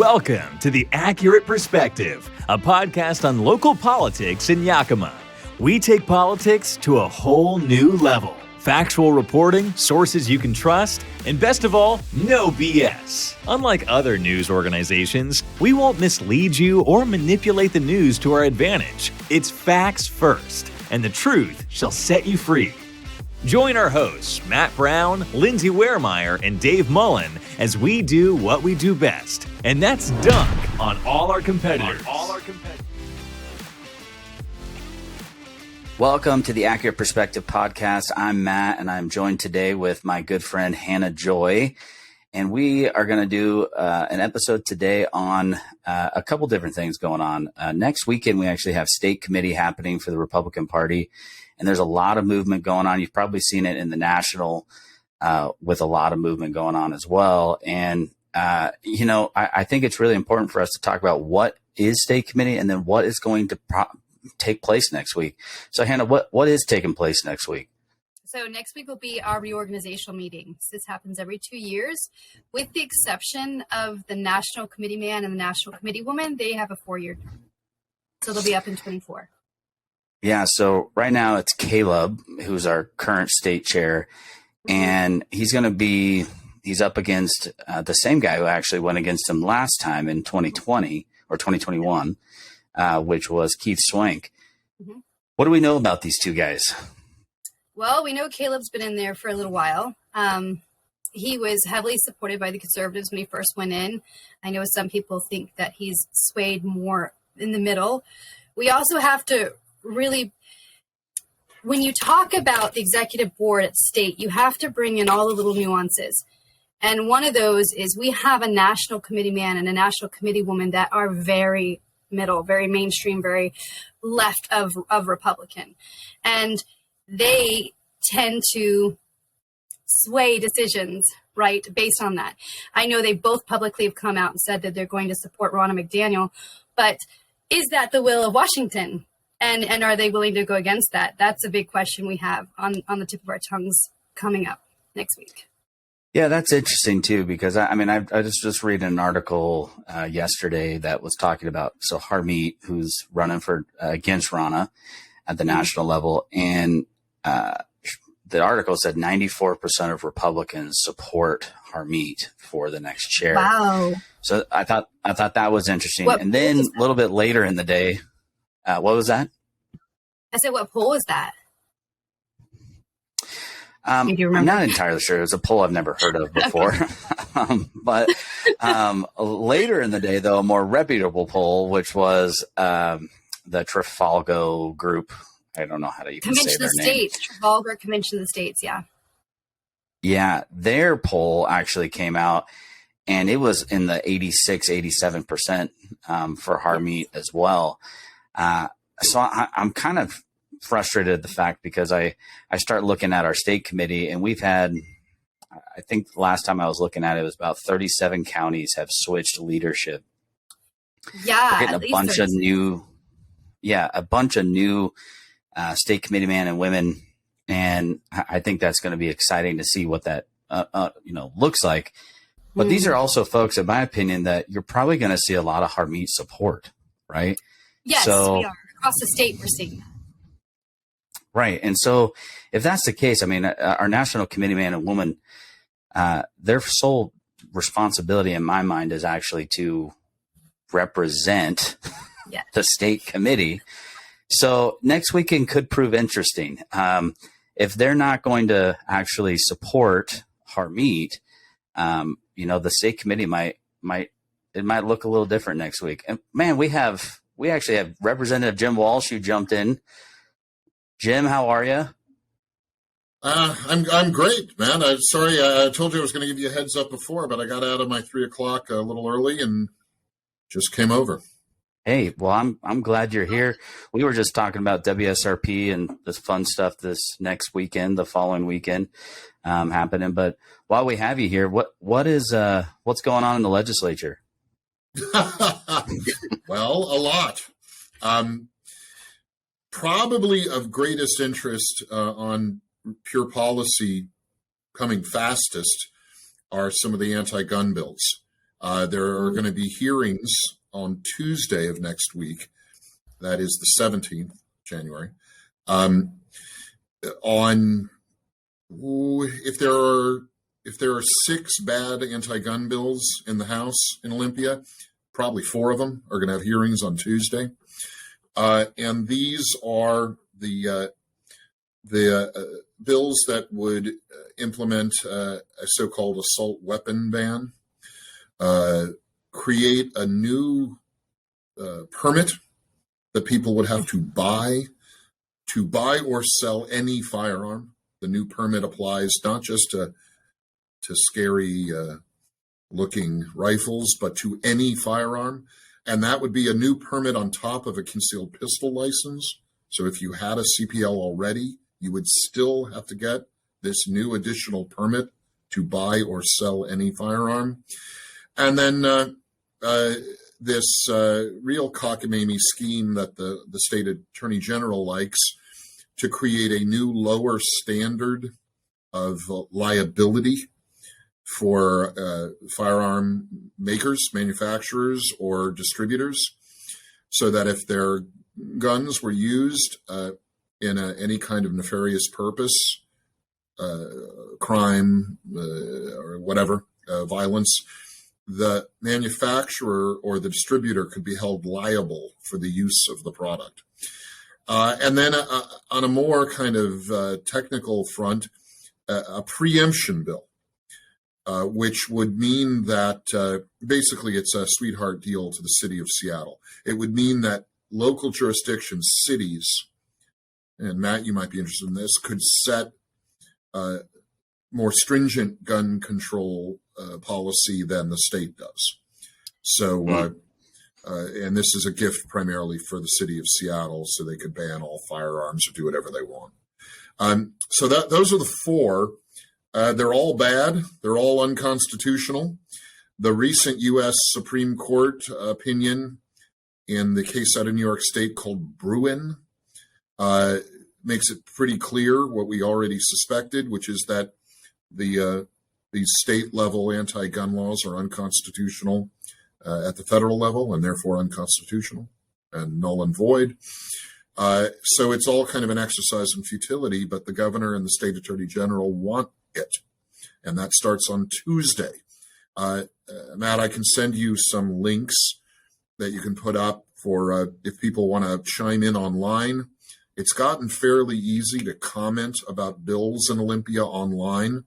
Welcome to The Accurate Perspective, a podcast on local politics in Yakima. We take politics to a whole new level. Factual reporting, sources you can trust, and best of all, no BS. Unlike other news organizations, we won't mislead you or manipulate the news to our advantage. It's facts first, and the truth shall set you free. Join our hosts, Matt Brown, Lindsay Wehrmeyer, and Dave Mullen, as we do what we do best, and that's dunk on all our competitors. Welcome to the Accurate Perspective podcast. I'm Matt, and I'm joined today with my good friend Hannah Joy, and we are going to do an episode today on a couple different things going on. Next weekend, we actually have state committee happening for the Republican Party. And there's a lot of movement going on. You've probably seen it in the national with a lot of movement going on as well. And, I think it's really important for us to talk about what is state committee and then what is going to take place next week. So, Hannah, what is taking place next week? So next week will be our reorganizational meeting. This happens every 2 years, with the exception of the National Committee Man and the National Committee Woman. They have a 4-year term. So they'll be up in 24. Yeah, so right now it's Caleb, who's our current state chair, and he's up against the same guy who actually went against him last time in 2020 or 2021, which was Keith Swank. Mm-hmm. What do we know about these two guys? Well, we know Caleb's been in there for a little while. He was heavily supported by the conservatives when he first went in. I know some people think that he's swayed more in the middle. We also have to really, when you talk about the executive board at state, you have to bring in all the little nuances. And one of those is we have a national committee man and a national committee woman that are very middle, very mainstream, very left of Republican. And they tend to sway decisions, right, based on that. I know they both publicly have come out and said that they're going to support Ronna McDaniel, but is that the will of Washington? And are they willing to go against that? That's a big question we have on the tip of our tongues coming up next week. Yeah, that's interesting too, because I was just reading an article yesterday that was talking about Harmeet, who's running for against Ronna at the national level, and the article said 94% of Republicans support Harmeet for the next chair. Wow! So I thought that was interesting. And then a little bit later in the day. What was that? I said, what poll is that? I'm not entirely sure. It was a poll I've never heard of before. But later in the day, though, a more reputable poll, which was the Trafalgar Group. I don't know how to even say their name. Trafalgar Convention of the States, yeah. Yeah, their poll actually came out, and it was in the 86-87% for Harmeet as well. So I'm kind of frustrated at the fact because I start looking at our state committee, and we've had, I think the last time I was looking at it was about 37 counties have switched leadership. Yeah. We're getting a bunch of new state committee men and women. And I think that's going to be exciting to see what that, looks like. But these are also folks, in my opinion, that you're probably going to see a lot of Harmeet support, right? Yes, we are. Across the state, we're seeing that. Right. And so if that's the case, our national committee man and woman, their sole responsibility in my mind is actually to represent the state committee. So next weekend could prove interesting. If they're not going to actually support Harmeet, the state committee might look a little different next week. And man, we actually have Representative Jim Walsh who jumped in. Jim, how are you? I'm great, man. I'm sorry. I told you I was going to give you a heads up before, but I got out of my 3:00 a little early and just came over. Hey, well, I'm glad you're here. We were just talking about WSRP and this fun stuff this next weekend, the following weekend happening. But while we have you here, what's going on in the legislature? Well, a lot. Probably of greatest interest on pure policy coming fastest are some of the anti-gun bills. There are going to be hearings on Tuesday of next week. That is the 17th January. On if there are 6 bad anti-gun bills in the House in Olympia, probably 4 of them are going to have hearings on Tuesday. And these are the bills that would implement a so-called assault weapon ban, create a new permit that people would have to buy or sell any firearm. The new permit applies not just to scary looking rifles, but to any firearm. And that would be a new permit on top of a concealed pistol license. So if you had a CPL already, you would still have to get this new additional permit to buy or sell any firearm. And then this real cockamamie scheme that the state attorney general likes to create a new lower standard of liability for firearm makers, manufacturers, or distributors, so that if their guns were used in any kind of nefarious purpose, crime, or whatever, violence, the manufacturer or the distributor could be held liable for the use of the product. And then on a more kind of technical front, a preemption bill, which would mean that basically it's a sweetheart deal to the city of Seattle. It would mean that local jurisdictions, cities, and Matt, you might be interested in this, could set more stringent gun control policy than the state does. So, and this is a gift primarily for the city of Seattle, so they could ban all firearms or do whatever they want. So those are the 4. They're all bad. They're all unconstitutional. The recent U.S. Supreme Court opinion in the case out of New York State called Bruin makes it pretty clear what we already suspected, which is that these state-level anti-gun laws are unconstitutional at the federal level, and therefore unconstitutional and null and void. So it's all kind of an exercise in futility, but the governor and the state attorney general want it. And that starts on Tuesday. Matt, I can send you some links that you can put up for if people want to chime in online. It's gotten fairly easy to comment about bills in Olympia online.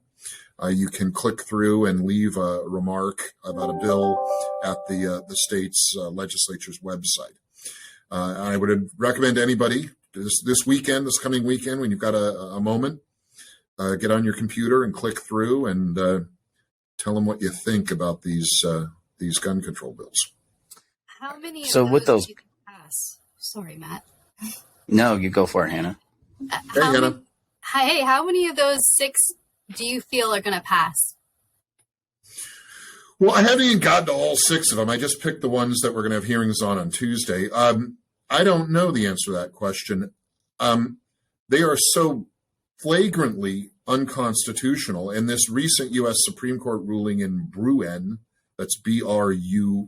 You can click through and leave a remark about a bill at the state's legislature's website. I would recommend anybody this coming weekend, when you've got a moment, get on your computer and click through and tell them what you think about these gun control bills. How many of So those with those, you can pass? Sorry, Matt. no, you go for it, Hannah. Hey, Hannah. Hey, how many of those 6 do you feel are going to pass? Well, I haven't even gotten to all 6 of them. I just picked the ones that we're going to have hearings on Tuesday. I don't know the answer to that question. They are so flagrantly unconstitutional. And this recent U.S. Supreme Court ruling in Bruin, that's Bruen,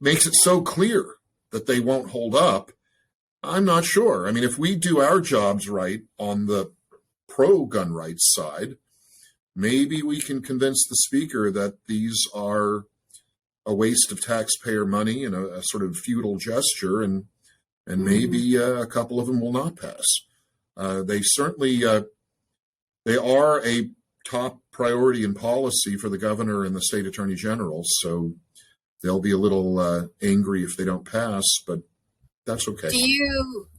makes it so clear that they won't hold up. I'm not sure. I mean, if we do our jobs right on the pro-gun rights side, maybe we can convince the speaker that these are a waste of taxpayer money and a sort of futile gesture, and maybe a couple of them will not pass. They certainly they are a top priority in policy for the governor and the state attorney general, so they'll be a little angry if they don't pass, but that's okay. Do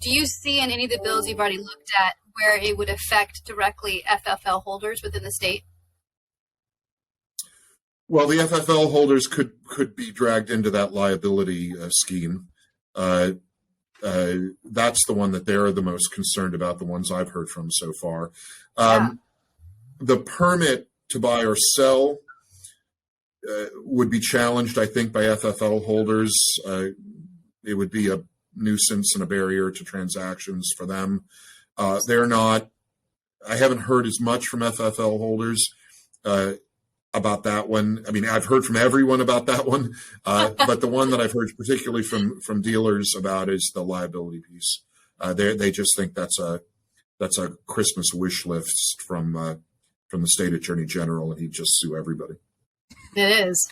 you see in any of the bills you've already looked at where it would affect directly FFL holders within the state? Well, the FFL holders could be dragged into that liability scheme. That's the one that they're the most concerned about, the ones I've heard from so far. The permit to buy or sell would be challenged, I think, by FFL holders. It would be a nuisance and a barrier to transactions for them. They're not, I haven't heard as much from FFL holders. about that one. I mean, I've heard from everyone about that one, but the one that I've heard particularly from dealers about is the liability piece. They just think that's a Christmas wish list from the state attorney general, and he'd just sue everybody. It is.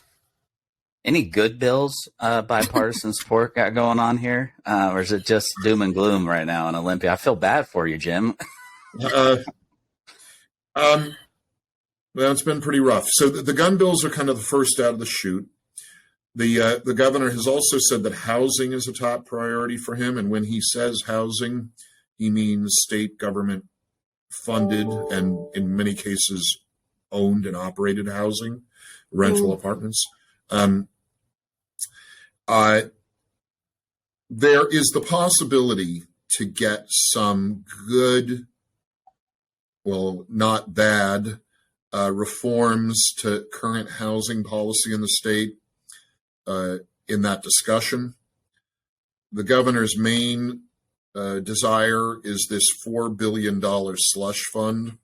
Any good bills bipartisan support got going on here? Or is it just doom and gloom right now in Olympia? I feel bad for you, Jim. Well, it's been pretty rough. So the gun bills are kind of the first out of the chute. The governor has also said that housing is a top priority for him. And when he says housing, he means state government funded and in many cases owned and operated housing, rental apartments. There is the possibility to get some good, well, not bad, reforms to current housing policy in the state in that discussion. The governor's main desire is this $4 billion slush fund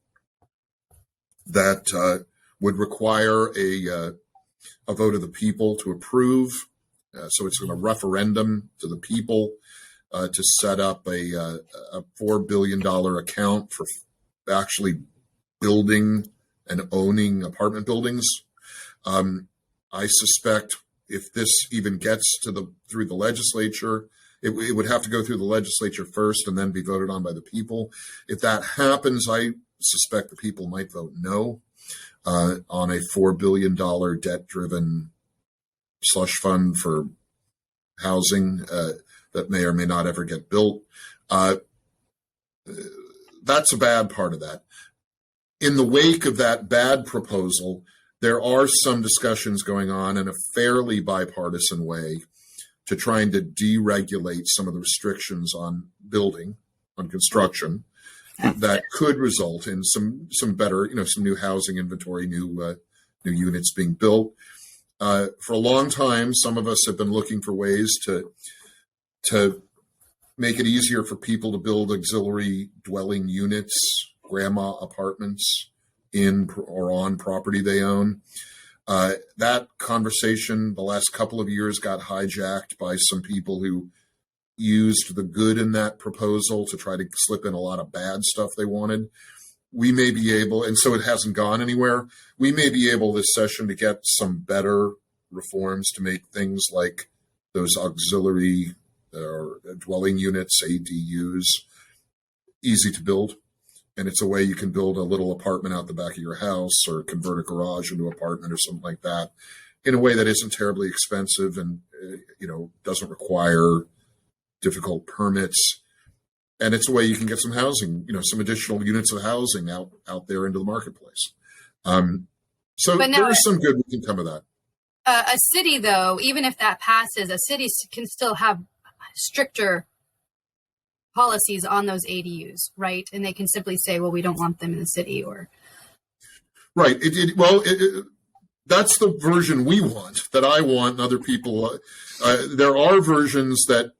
that would require a vote of the people to approve. So it's a referendum to the people to set up a $4 billion account for actually building and owning apartment buildings. I suspect if this even gets through the legislature, it would have to go through the legislature first and then be voted on by the people. If that happens, I suspect the people might vote no on a $4 billion debt-driven slush fund for housing that may or may not ever get built. That's a bad part of that. In the wake of that bad proposal, there are some discussions going on in a fairly bipartisan way to trying to deregulate some of the restrictions on building, on construction, that could result in some better, some new housing inventory, new units being built. For a long time, some of us have been looking for ways to make it easier for people to build auxiliary dwelling units, grandma apartments in or on property they own. That conversation the last couple of years got hijacked by some people who used the good in that proposal to try to slip in a lot of bad stuff they wanted. We may be able, and so it hasn't gone anywhere, we may be able this session to get some better reforms to make things like those auxiliary or dwelling units, ADUs, easy to build. And it's a way you can build a little apartment out the back of your house or convert a garage into an apartment or something like that in a way that isn't terribly expensive and, doesn't require difficult permits. And it's a way you can get some housing, some additional units of housing out there into the marketplace. So there is some good we can come of that. A city, though, even if that passes, a city can still have stricter policies on those ADUs, right? And they can simply say, well, we don't want them in the city or. Right. That's the version we want, that I want, and other people. There are versions that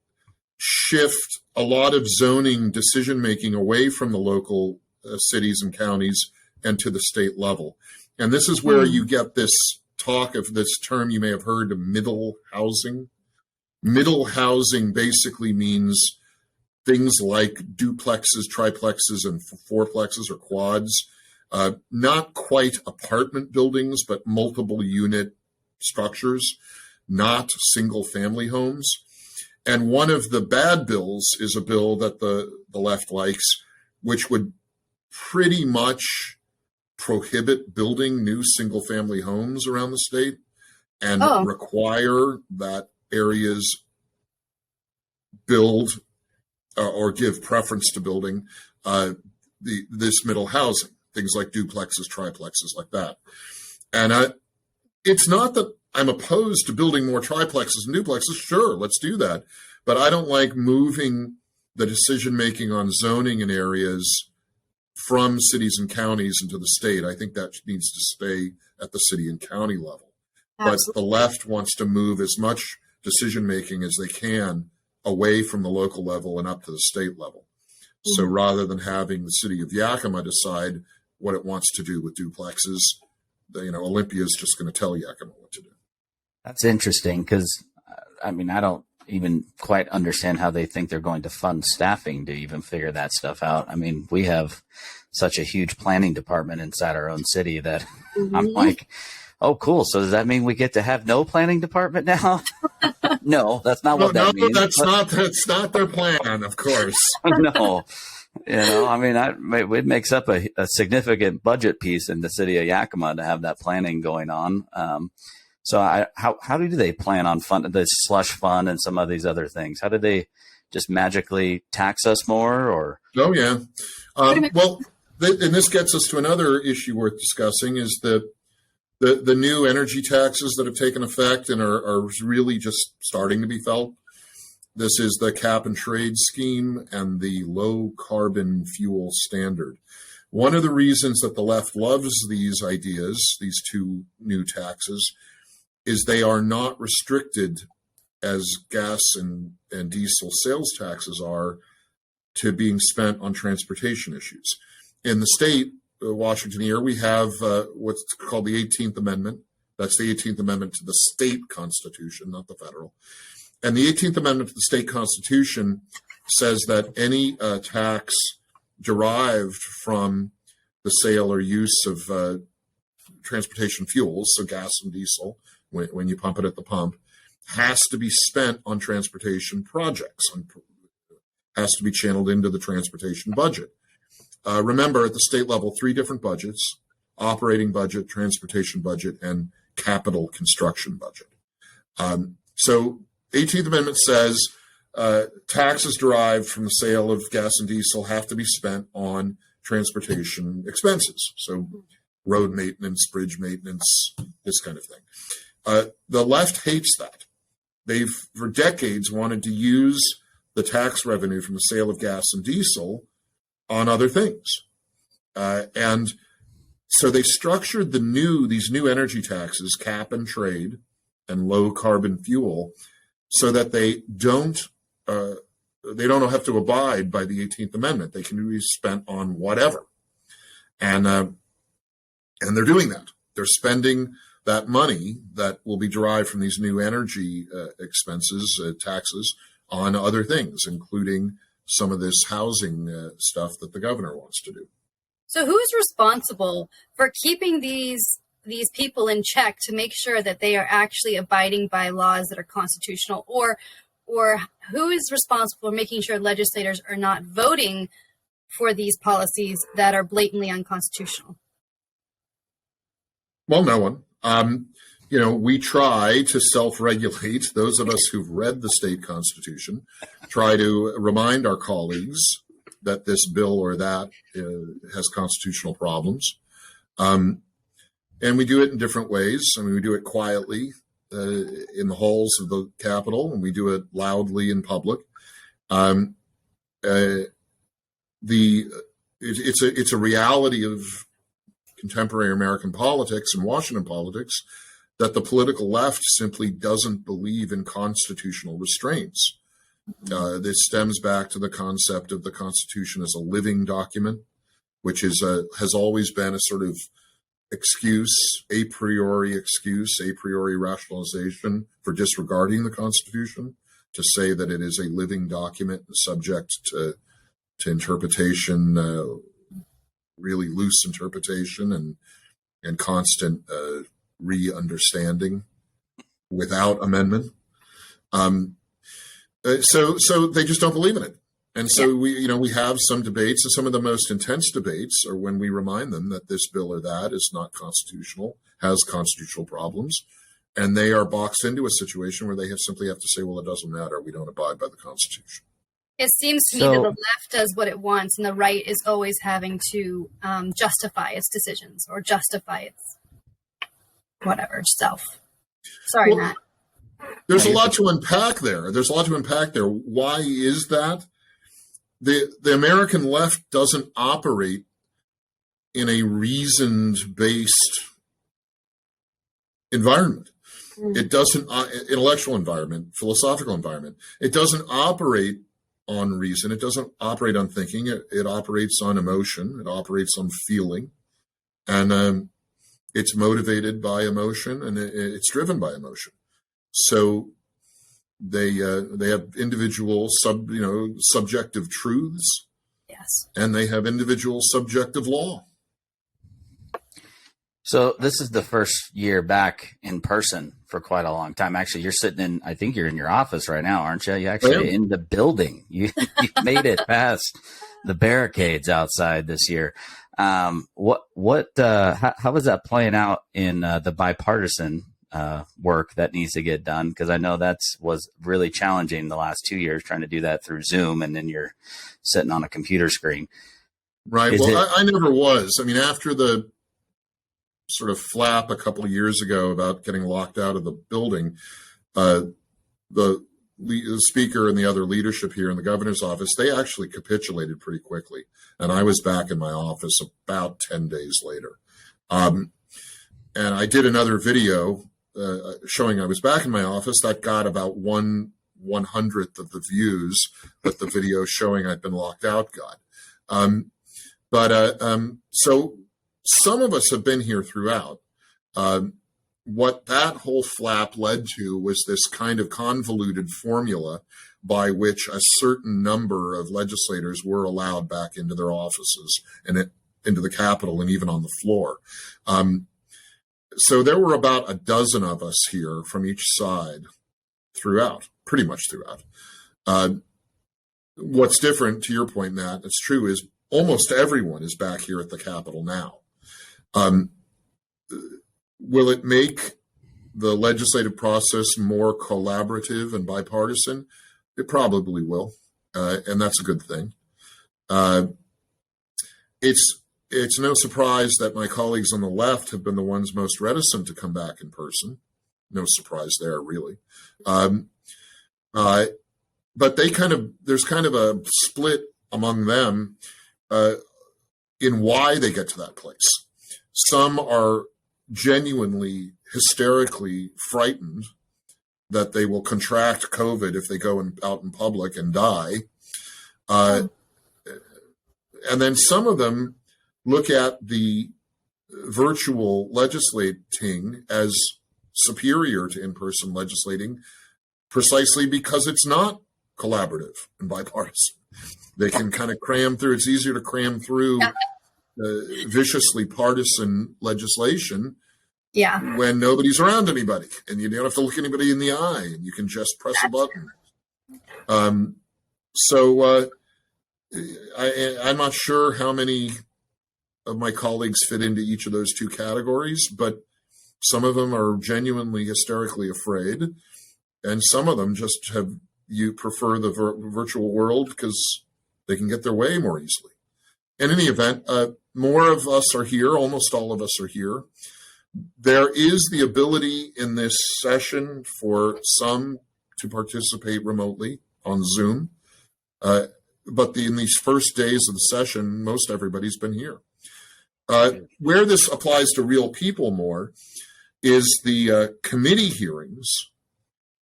shift a lot of zoning decision-making away from the local cities and counties and to the state level. And this is where you get this talk of this term you may have heard of middle housing. Middle housing basically means things like duplexes, triplexes, and fourplexes or quads. Not quite apartment buildings, but multiple unit structures, not single family homes. And one of the bad bills is a bill that the left likes, which would pretty much prohibit building new single family homes around the state and require that areas build or give preference to building this middle housing, things like duplexes, triplexes, like that. And it's not that I'm opposed to building more triplexes and duplexes. Sure, let's do that. But I don't like moving the decision-making on zoning in areas from cities and counties into the state. I think that needs to stay at the city and county level. Absolutely. But the left wants to move as much decision-making as they can away from the local level and up to the state level. Mm-hmm. So rather than having the city of Yakima decide what it wants to do with duplexes, Olympia is just going to tell Yakima what to do. That's interesting because, I don't even quite understand how they think they're going to fund staffing to even figure that stuff out. We have such a huge planning department inside our own city that I'm like, oh, cool. So does that mean we get to have no planning department now? No, that's not what that means. That's not their plan, of course. No. It makes up a significant budget piece in the city of Yakima to have that planning going on. How do they plan on the slush fund and some of these other things? How do they just magically tax us more? Or oh yeah, and this gets us to another issue worth discussing: is that the new energy taxes that have taken effect and are really just starting to be felt. This is the cap and trade scheme and the low carbon fuel standard. One of the reasons that the left loves these ideas, these two new taxes, is they are not restricted as gas and diesel sales taxes are to being spent on transportation issues. In the state, Washington here, we have what's called the 18th Amendment. That's the 18th Amendment to the state constitution, not the federal. And the 18th Amendment to the state constitution says that any tax derived from the sale or use of transportation fuels, so gas and diesel, when you pump it at the pump, has to be spent on transportation projects, has to be channeled into the transportation budget. Remember, at the state level, 3 different budgets: operating budget, transportation budget, and capital construction budget. So 18th Amendment says taxes derived from the sale of gas and diesel have to be spent on transportation expenses. So road maintenance, bridge maintenance, this kind of thing. The left hates that. They've, for decades, wanted to use the tax revenue from the sale of gas and diesel on other things. And so they structured these new energy taxes, cap and trade, and low carbon fuel, so that they don't have to abide by the 18th Amendment. They can be spent on whatever. And they're doing that. They're spending that money that will be derived from these new energy expenses, taxes, on other things, including some of this housing stuff that the governor wants to do. So who's responsible for keeping these people in check to make sure that they are actually abiding by laws that are constitutional, or who is responsible for making sure legislators are not voting for these policies that are blatantly unconstitutional? Well, no one. We try to self-regulate. Those of us who've read the state constitution try to remind our colleagues that this bill or that has constitutional problems. And we do it in different ways. We do it quietly in the halls of the Capitol, and we do it loudly in public. It's a reality of contemporary American politics and Washington politics that the political left simply doesn't believe in constitutional restraints. This stems back to the concept of the Constitution as a living document, which has always been a sort of a priori rationalization for disregarding the Constitution, to say that it is a living document subject to interpretation, really loose interpretation and constant re-understanding without amendment. So they just don't believe in it. And so we have some debates, and some of the most intense debates are when we remind them that this bill or that is not constitutional, has constitutional problems, and they are boxed into a situation where they simply have to say, well, it doesn't matter, we don't abide by the Constitution. It seems to me that the left does what it wants, and the right is always having to justify its decisions or justify its whatever self. Sorry, Matt. There's a lot to unpack there. Why is that? The American left doesn't operate in a reasoned-based environment. It doesn't, intellectual environment, philosophical environment. It doesn't operate on reason. It doesn't operate on thinking. It operates on emotion. It operates on feeling. And It's motivated by emotion, and it's driven by emotion. So they have individual subjective truths. Yes. And they have individual subjective law. So this is the first year back in person for quite a long time. Actually, you're sitting in, I think you're in your office right now, aren't you? You're actually in the building. You made it past the barricades outside this year. How is that playing out in the bipartisan work that needs to get done? Because I know was really challenging the last 2 years trying to do that through Zoom, and then you're sitting on a computer screen. Right. I never was. I mean, after the sort of flap a couple of years ago about getting locked out of the building, the speaker and the other leadership here in the governor's office, they actually capitulated pretty quickly. And I was back in my office about 10 days later. And I did another video showing I was back in my office that got about 1/100th of the views that the video showing I'd been locked out got. So some of us have been here throughout. What that whole flap led to was this kind of convoluted formula by which a certain number of legislators were allowed back into their offices and into the Capitol and even on the floor. So there were about a dozen of us here from each side pretty much throughout. What's different, to your point, Matt, it's true, is almost everyone is back here at the Capitol now. Will it make the legislative process more collaborative and bipartisan? It probably will, and that's a good thing. It's no surprise that my colleagues on the left have been the ones most reticent to come back in person. No surprise there, really. But there's kind of a split among them in why they get to that place. Some are genuinely hysterically frightened that they will contract COVID if they go out in public and die. And then some of them look at the virtual legislating as superior to in-person legislating precisely because it's not collaborative and bipartisan. They can kind of cram through. It's easier to cram through viciously partisan legislation when nobody's around anybody and you don't have to look anybody in the eye and you can just press a button. I'm not sure how many of my colleagues fit into each of those two categories, but some of them are genuinely hysterically afraid, and some of them just prefer the virtual world because they can get their way more easily. In any event, more of us are here. Almost all of us are here. There is the ability in this session for some to participate remotely on Zoom. But in these first days of the session, most everybody's been here. Where this applies to real people more is the committee hearings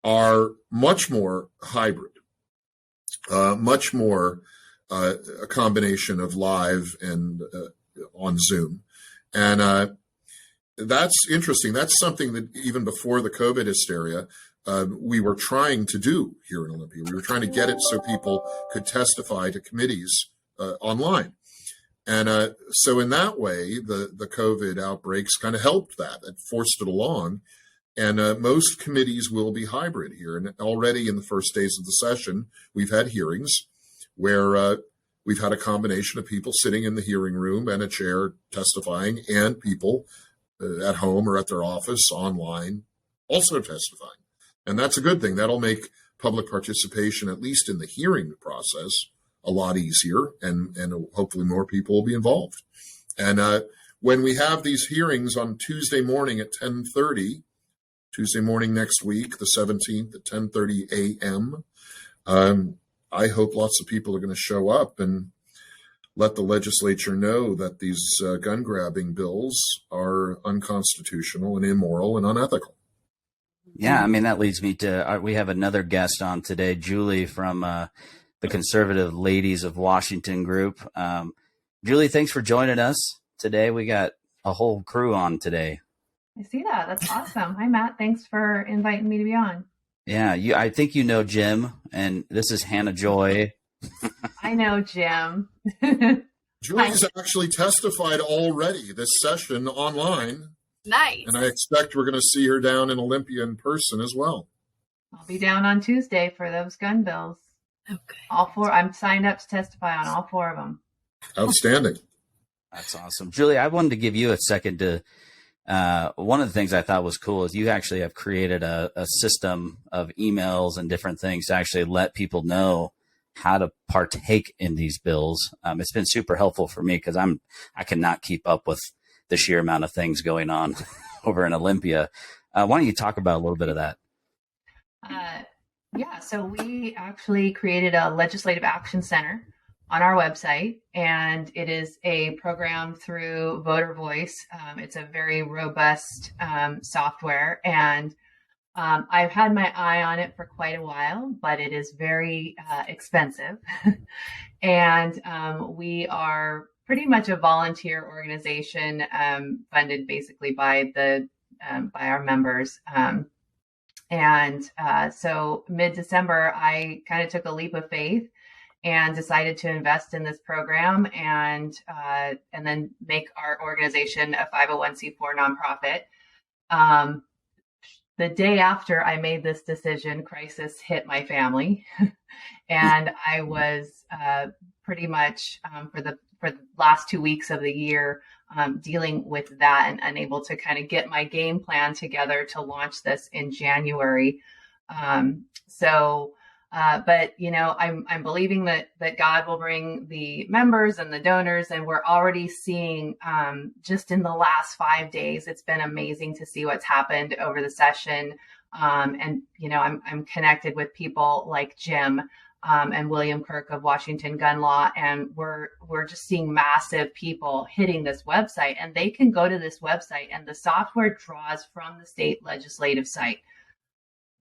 are much more hybrid, much more a combination of live and on Zoom. And that's interesting. That's something that even before the COVID hysteria, we were trying to do here in Olympia. We were trying to get it so people could testify to committees online. And so in that way, the COVID outbreaks kind of helped that. It forced it along. And most committees will be hybrid here. And already in the first days of the session, we've had hearings where we've had a combination of people sitting in the hearing room and a chair testifying, and people at home or at their office online also testifying. And that's a good thing. That'll make public participation, at least in the hearing process, a lot easier, and hopefully more people will be involved. And when we have these hearings on Tuesday morning at 10:30, Tuesday morning next week, the 17th at 10:30 a.m., I hope lots of people are going to show up and let the legislature know that these gun-grabbing bills are unconstitutional and immoral and unethical. Yeah, I mean, that leads me to, we have another guest on today, Julie from the Conservative Ladies of Washington group. Julie, thanks for joining us today. We got a whole crew on today. I see that. That's awesome. Hi, Matt. Thanks for inviting me to be on. Yeah, I think you know Jim, and this is Hannah Joy. I know Jim. Joy has actually testified already this session online. Nice. And I expect we're going to see her down in Olympia in person as well. I'll be down on Tuesday for those gun bills. Okay. All four. I'm signed up to testify on all four of them. Outstanding. That's awesome. Julie, I wanted to give you a second to, one of the things I thought was cool is you actually have created a system of emails and different things to actually let people know how to partake in these bills. It's been super helpful for me because I cannot keep up with the sheer amount of things going on over in Olympia. Why don't you talk about a little bit of that? Yeah, so we actually created a legislative action center on our website, and it is a program through Voter Voice. It's a very robust software, and I've had my eye on it for quite a while, but it is very expensive. And we are pretty much a volunteer organization, funded basically by our members. So mid-December, I kind of took a leap of faith and decided to invest in this program and then make our organization a 501c4 nonprofit. The day after I made this decision, crisis hit my family, and I was pretty much for the last 2 weeks of the year dealing with that and unable to kind of get my game plan together to launch this in January. But I'm believing that God will bring the members and the donors, and we're already seeing just in the last 5 days, it's been amazing to see what's happened over the session. I'm connected with people like Jim and William Kirk of Washington Gun Law, and we're just seeing massive people hitting this website, and they can go to this website and the software draws from the state legislative site,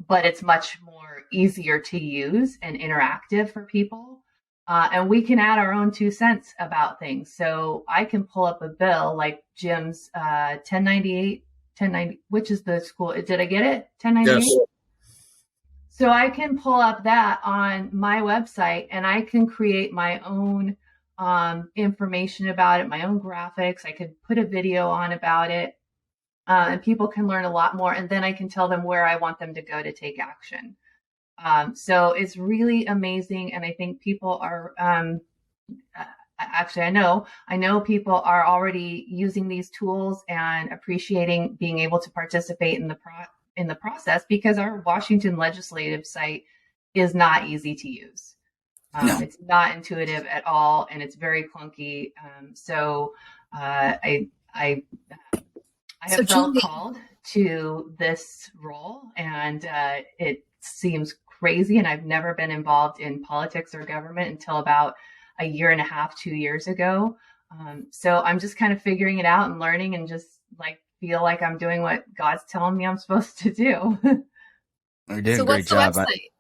but it's much more easier to use and interactive for people. And we can add our own 2 cents about things. So I can pull up a bill like Jim's 1090, which is the school. Did I get it? 1098? Yes. So I can pull up that on my website, and I can create my own information about it, my own graphics. I could put a video on about it, and people can learn a lot more. And then I can tell them where I want them to go to take action. So it's really amazing. And I think people are, actually, I know people are already using these tools and appreciating being able to participate in the process, because our Washington legislative site is not easy to use. No. It's not intuitive at all, and it's very clunky. I have felt called to this role, and it seems crazy, and I've never been involved in politics or government until about a year and a half, 2 years ago. So I'm just kind of figuring it out and learning, and just feel like I'm doing what God's telling me I'm supposed to do. You're doing a great job. What's the website?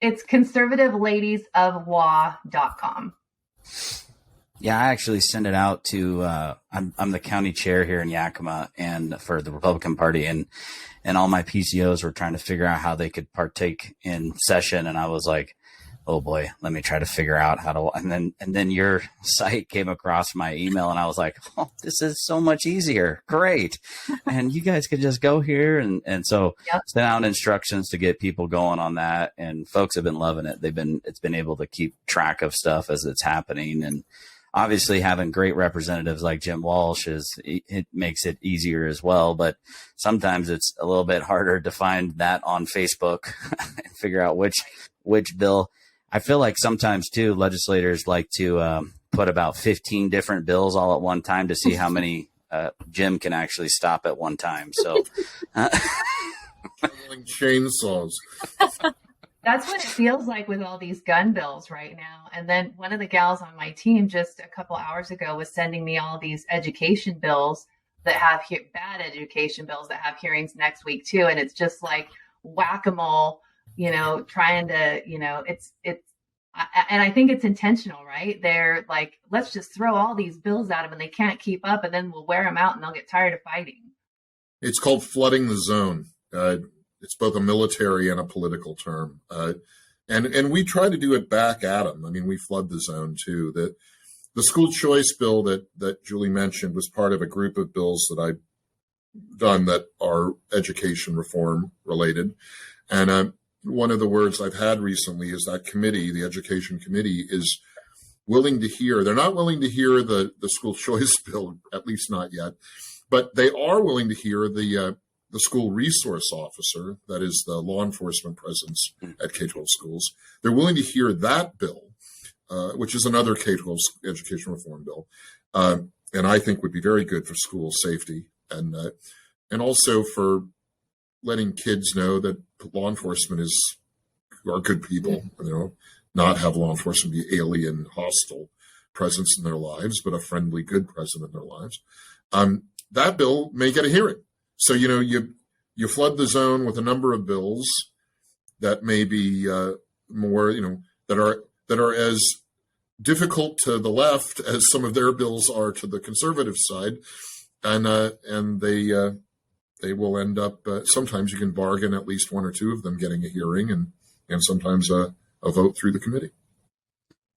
It's conservativeladiesofwa.com. Yeah, I actually send it out to, I'm the county chair here in Yakima and for the Republican Party, and all my PCOs were trying to figure out how they could partake in session. And I was like, oh boy, let me try to figure out how to, and then your site came across my email, and I was like, oh, this is so much easier. Great. And you guys could just go here. And so send out instructions to get people going on that. And folks have been loving it. It's been able to keep track of stuff as it's happening. And obviously having great representatives like Jim Walsh it makes it easier as well. But sometimes it's a little bit harder to find that on Facebook and figure out which bill. I feel like sometimes too, legislators like to put about 15 different bills all at one time to see how many Jim can actually stop at one time. So chainsaws. That's what it feels like with all these gun bills right now. And then one of the gals on my team just a couple hours ago was sending me all these education bills that have bad education bills that have hearings next week too. And it's just like whack-a-mole, trying to, it's And I think it's intentional, right? They're like, let's just throw all these bills at them and they can't keep up, and then we'll wear them out and they'll get tired of fighting. It's called flooding the zone. It's both a military and a political term. And we try to do it back at them. I mean, we flood the zone too. The school choice bill that Julie mentioned was part of a group of bills that I've done that are education reform related. And one of the words I've had recently is that committee, the education committee, is willing to hear. They're not willing to hear the school choice bill, at least not yet, but they are willing to hear the school resource officer, that is the law enforcement presence at K-12 schools. They're willing to hear that bill, which is another K-12 education reform bill, and I think would be very good for school safety and also for letting kids know that law enforcement are good people, not have law enforcement be alien, hostile presence in their lives, but a friendly, good presence in their lives. That bill may get a hearing. So, you flood the zone with a number of bills that may be more, that are as difficult to the left as some of their bills are to the conservative side, and they will end up. Sometimes you can bargain at least one or two of them getting a hearing, and sometimes a vote through the committee.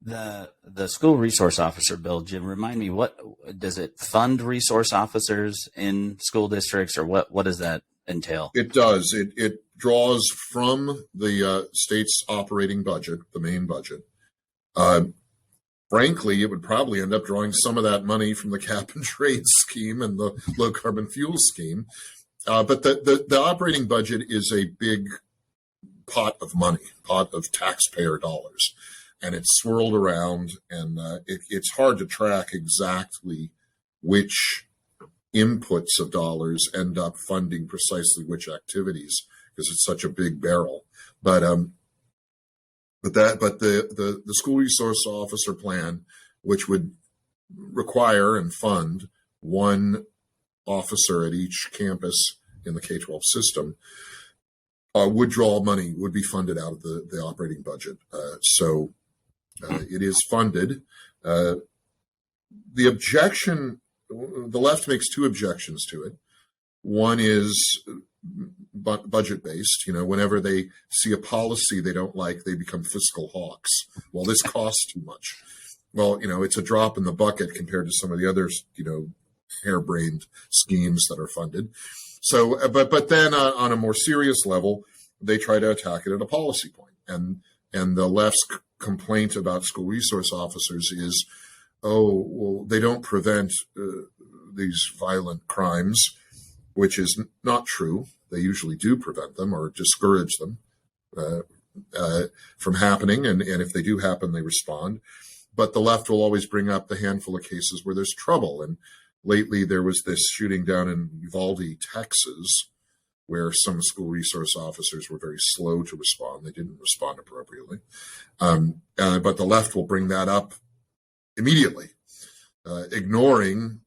The school resource officer bill, Jim, remind me, what does it fund resource officers in school districts, or what does that entail? It does. It draws from the state's operating budget, the main budget. Frankly, it would probably end up drawing some of that money from the cap and trade scheme and the low carbon fuel scheme. But the operating budget is a big pot of money, pot of taxpayer dollars. And it's swirled around, and it's hard to track exactly which inputs of dollars end up funding precisely which activities, because it's such a big barrel. But the school resource officer plan, which would require and fund one officer at each campus in the K-12 system, would draw money, would be funded out of the operating budget. So it is funded. The left makes two objections to it. One is budget-based. Whenever they see a policy they don't like, they become fiscal hawks. Well, this costs too much. Well, it's a drop in the bucket compared to some of the other, harebrained schemes that are funded. So, but then on a more serious level, they try to attack it at a policy point. And the left's complaint about school resource officers is, they don't prevent these violent crimes, which is not true. They usually do prevent them or discourage them from happening. And if they do happen, they respond. But the left will always bring up the handful of cases where there's trouble. And lately there was this shooting down in Uvalde, Texas, where some school resource officers were very slow to respond. They didn't respond appropriately. But the left will bring that up immediately, ignoring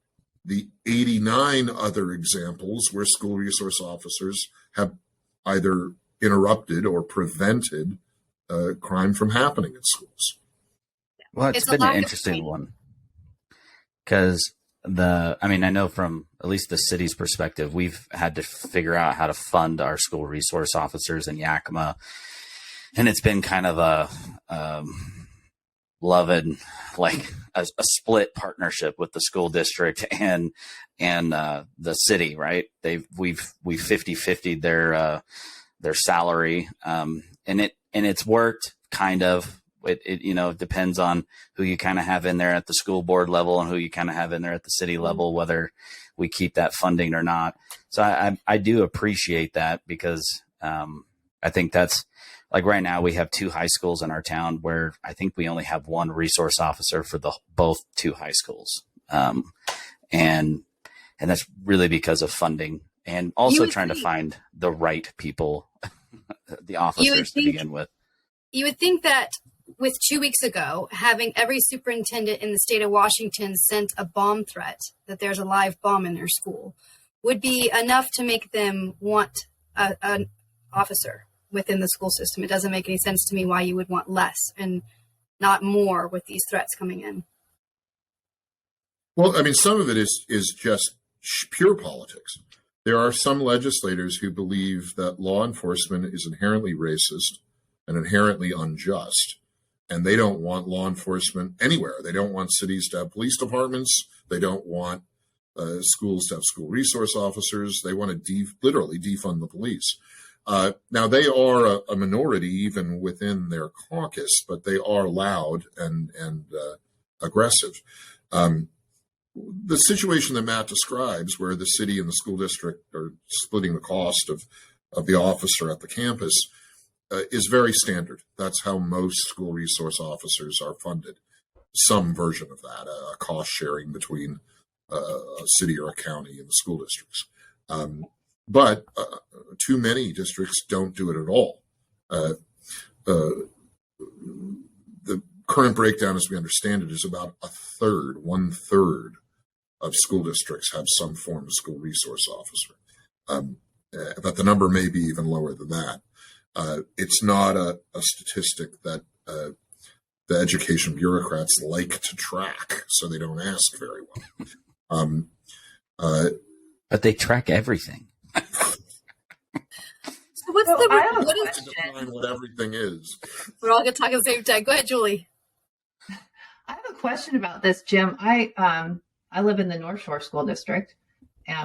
the 89 other examples where school resource officers have either interrupted or prevented crime from happening in schools. Well, it's been an interesting one because I know from at least the city's perspective, we've had to figure out how to fund our school resource officers in Yakima. And it's been kind of a loved, like a split partnership with the school district and the city, right? We've 50-50'd their salary. And it's worked kind of. It depends on who you kind of have in there at the school board level and who you kind of have in there at the city level, whether we keep that funding or not. So I do appreciate that because I think that's like right now we have 2 high schools in our town where I think we only have one resource officer for both 2 high schools. And that's really because of funding and also trying to find the right people, the officers to begin with. You would think that with 2 weeks ago, having every superintendent in the state of Washington sent a bomb threat that there's a live bomb in their school would be enough to make them want an officer within the school system. It doesn't make any sense to me why you would want less. And not more with these threats coming in? Well, I mean, some of it is just pure politics. There are some legislators who believe that law enforcement is inherently racist and inherently unjust, and they don't want law enforcement anywhere. They don't want cities to have police departments. They don't want schools to have school resource officers. They want to literally defund the police. Now, they are a minority even within their caucus, but they are loud and aggressive. The situation that Matt describes, where the city and the school district are splitting the cost of the officer at the campus, is very standard. That's how most school resource officers are funded. Some version of that, a cost sharing between a city or a county and the school districts. But too many districts don't do it at all. The current breakdown, as we understand it, is about one third of school districts have some form of school resource officer. But the number may be even lower than that. It's not a statistic that the education bureaucrats like to track, so they don't ask very well. But they track everything. So what's what is define what everything is? We're all going to talk at the same time. Go ahead, Julie. I have a question about this, Jim. I live in the North Shore School District,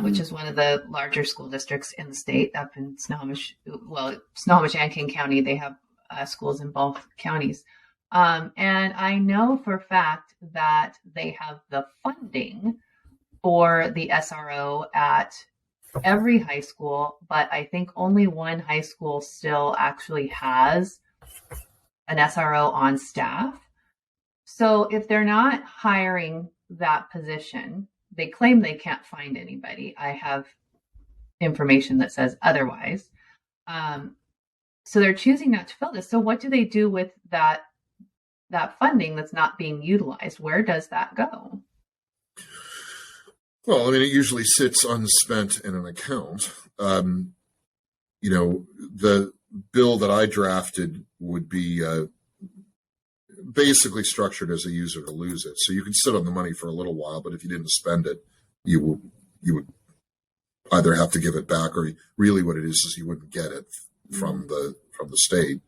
which is one of the larger school districts in the state, up in Snohomish. Well, Snohomish and King County, they have schools in both counties. And I know for a fact that they have the funding for the SRO at every high school, but I think only one high school still actually has an SRO on staff. So if they're not hiring that position, they claim they can't find anybody. I have information that says otherwise. So they're choosing not to fill this. So what do they do with that funding that's not being utilized? Where does that go? Well, I mean, it usually sits unspent in an account. The bill that I drafted would be basically structured as a use it or lose it. So you could sit on the money for a little while, but if you didn't spend it, you would either have to give it back, or really what it is you wouldn't get it from the state.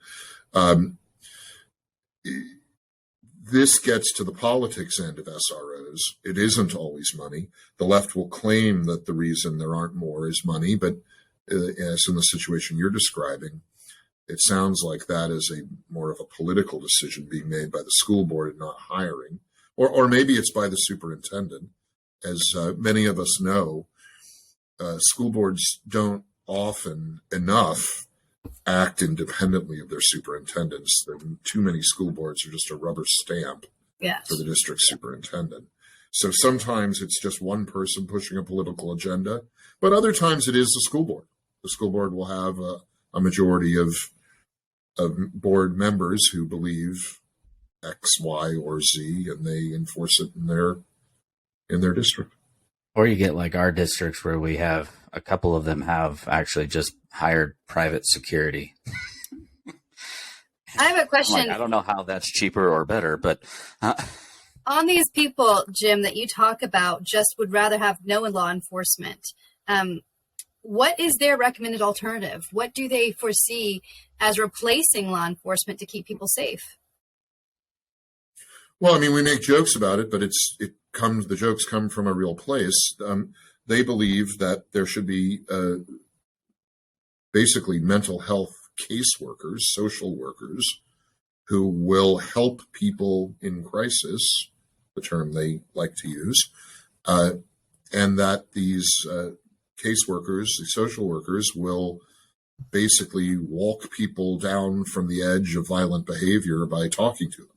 This gets to the politics end of SROs. It isn't always money. The left will claim that the reason there aren't more is money, but as in the situation you're describing, it sounds like that is more of a political decision being made by the school board and not hiring, or maybe it's by the superintendent. As many of us know, school boards don't often enough act independently of their superintendents. Too many school boards are just a rubber stamp for the district superintendent. So sometimes it's just one person pushing a political agenda, but other times it is the school board. The school board will have a majority of board members who believe X, Y, or Z, and they enforce it in their district. Or you get like our districts where we have a couple of them have actually just hired private security. I have a question. I don't know how that's cheaper or better, but on these people, Jim, that you talk about just would rather have no law enforcement. What is their recommended alternative? What do they foresee as replacing law enforcement to keep people safe? Well, I mean, we make jokes about it, but the jokes come from a real place. They believe that there should be basically mental health caseworkers, social workers, who will help people in crisis, the term they like to use, and that these caseworkers, the social workers, will basically walk people down from the edge of violent behavior by talking to them.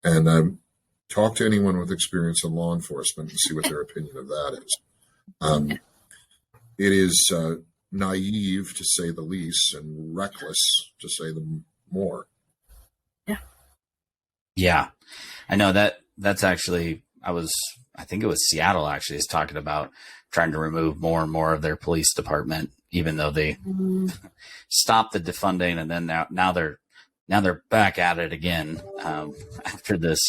And talk to anyone with experience in law enforcement and see what their opinion of that is. It is naive, to say the least, and reckless, to say the more. Yeah, I know that's actually, I think it was Seattle actually is talking about trying to remove more and more of their police department, even though they stopped the defunding, and then now they're now they're back at it again after this,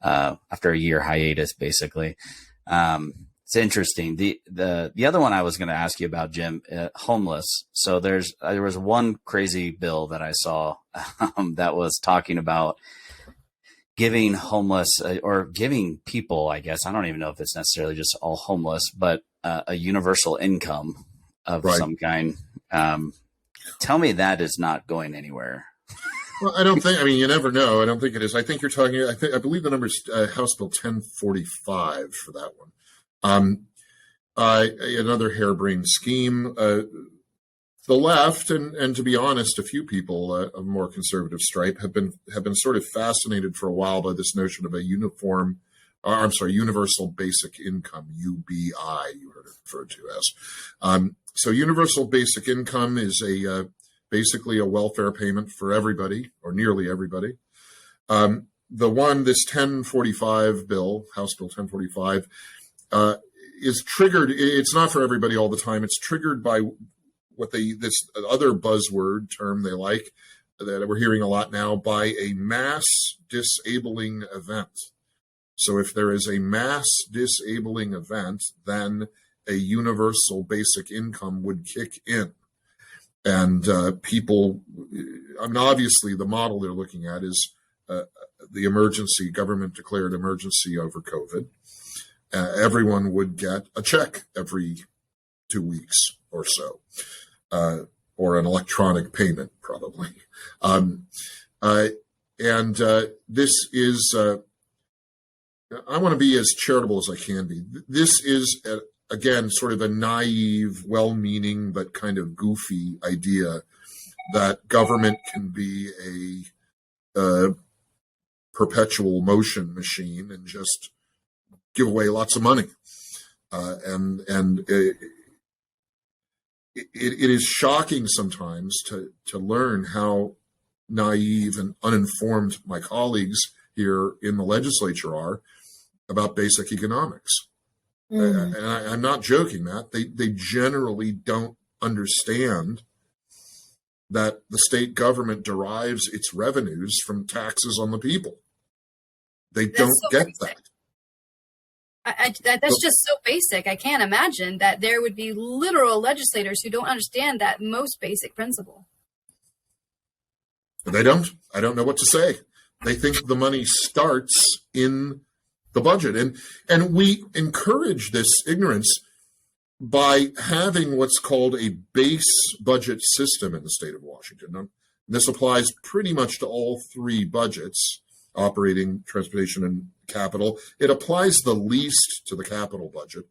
after a year hiatus, basically. It's interesting. The other one I was going to ask you about, Jim, homeless. So there was one crazy bill that I saw that was talking about giving homeless or giving people, I guess, I don't even know if it's necessarily just all homeless, but a universal income of some kind. Tell me that is not going anywhere. Well, I don't think, I mean, you never know. I don't think it is. I think you're talking, I believe the number is House Bill 1045 for that one. Another harebrained scheme. The left, and to be honest, a few people of more conservative stripe have been sort of fascinated for a while by this notion of a universal basic income, UBI, you heard it referred to as. So universal basic income is basically a welfare payment for everybody, or nearly everybody. This 1045 bill, House Bill 1045, is triggered. It's not for everybody all the time. It's triggered by this other buzzword term they like, that we're hearing a lot now, by a mass disabling event. So if there is a mass disabling event, then a universal basic income would kick in. And people, I mean, obviously the model they're looking at is the government declared emergency over COVID. Everyone would get a check every 2 weeks or so, or an electronic payment, probably. This is, I want to be as charitable as I can be. This is, again, sort of a naive, well-meaning, but kind of goofy idea that government can be a perpetual motion machine and just give away lots of money. It is shocking sometimes to learn how naive and uninformed my colleagues here in the legislature are about basic economics. And I'm not joking that. They generally don't understand that the state government derives its revenues from taxes on the people. They don't get that. That's just so basic. I can't imagine that there would be literal legislators who don't understand that most basic principle. They don't. I don't know what to say. They think the money starts in the budget. And we encourage this ignorance by having what's called a base budget system in the state of Washington. Now, this applies pretty much to all three budgets: operating, transportation, and capital. It applies the least to the capital budget.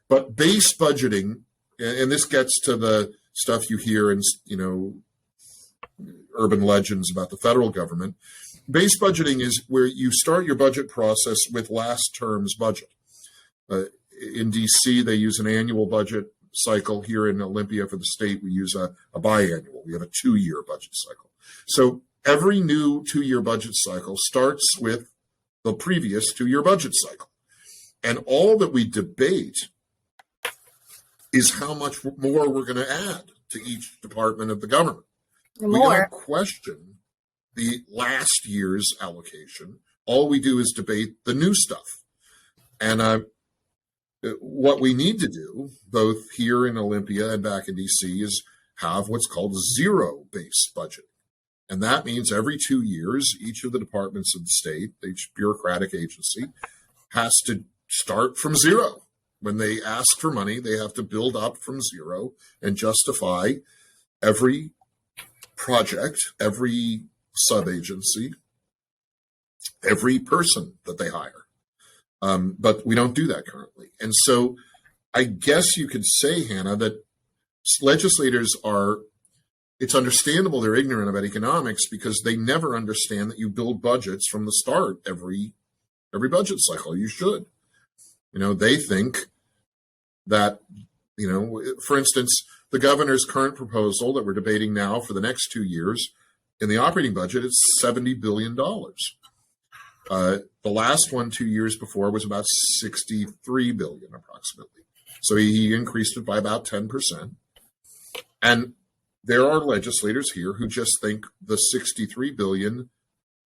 But base budgeting, and this gets to the stuff you hear in, urban legends about the federal government. Base budgeting is where you start your budget process with last term's budget. In D.C., they use an annual budget cycle. Here in Olympia for the state, we use a biannual. We have a 2-year budget cycle. So every new 2-year budget cycle starts with the previous 2-year budget cycle. And all that we debate is how much more we're going to add to each department of the government. We don't question the last year's allocation. All we do is debate the new stuff. And what we need to do, both here in Olympia and back in D.C., is have what's called zero-based budget. And that means every 2 years, each of the departments of the state, each bureaucratic agency, has to start from zero. When they ask for money, they have to build up from zero and justify every project, every sub-agency, every person that they hire. But we don't do that currently. And so I guess you could say, Hannah, that legislators it's understandable they're ignorant about economics because they never understand that you build budgets from the start every budget cycle. You should. They think that, for instance, the governor's current proposal that we're debating now for the next 2 years, in the operating budget, it's $70 billion. The last one 2 years before was about $63 billion approximately. So he increased it by about 10%. And there are legislators here who just think the $63 billion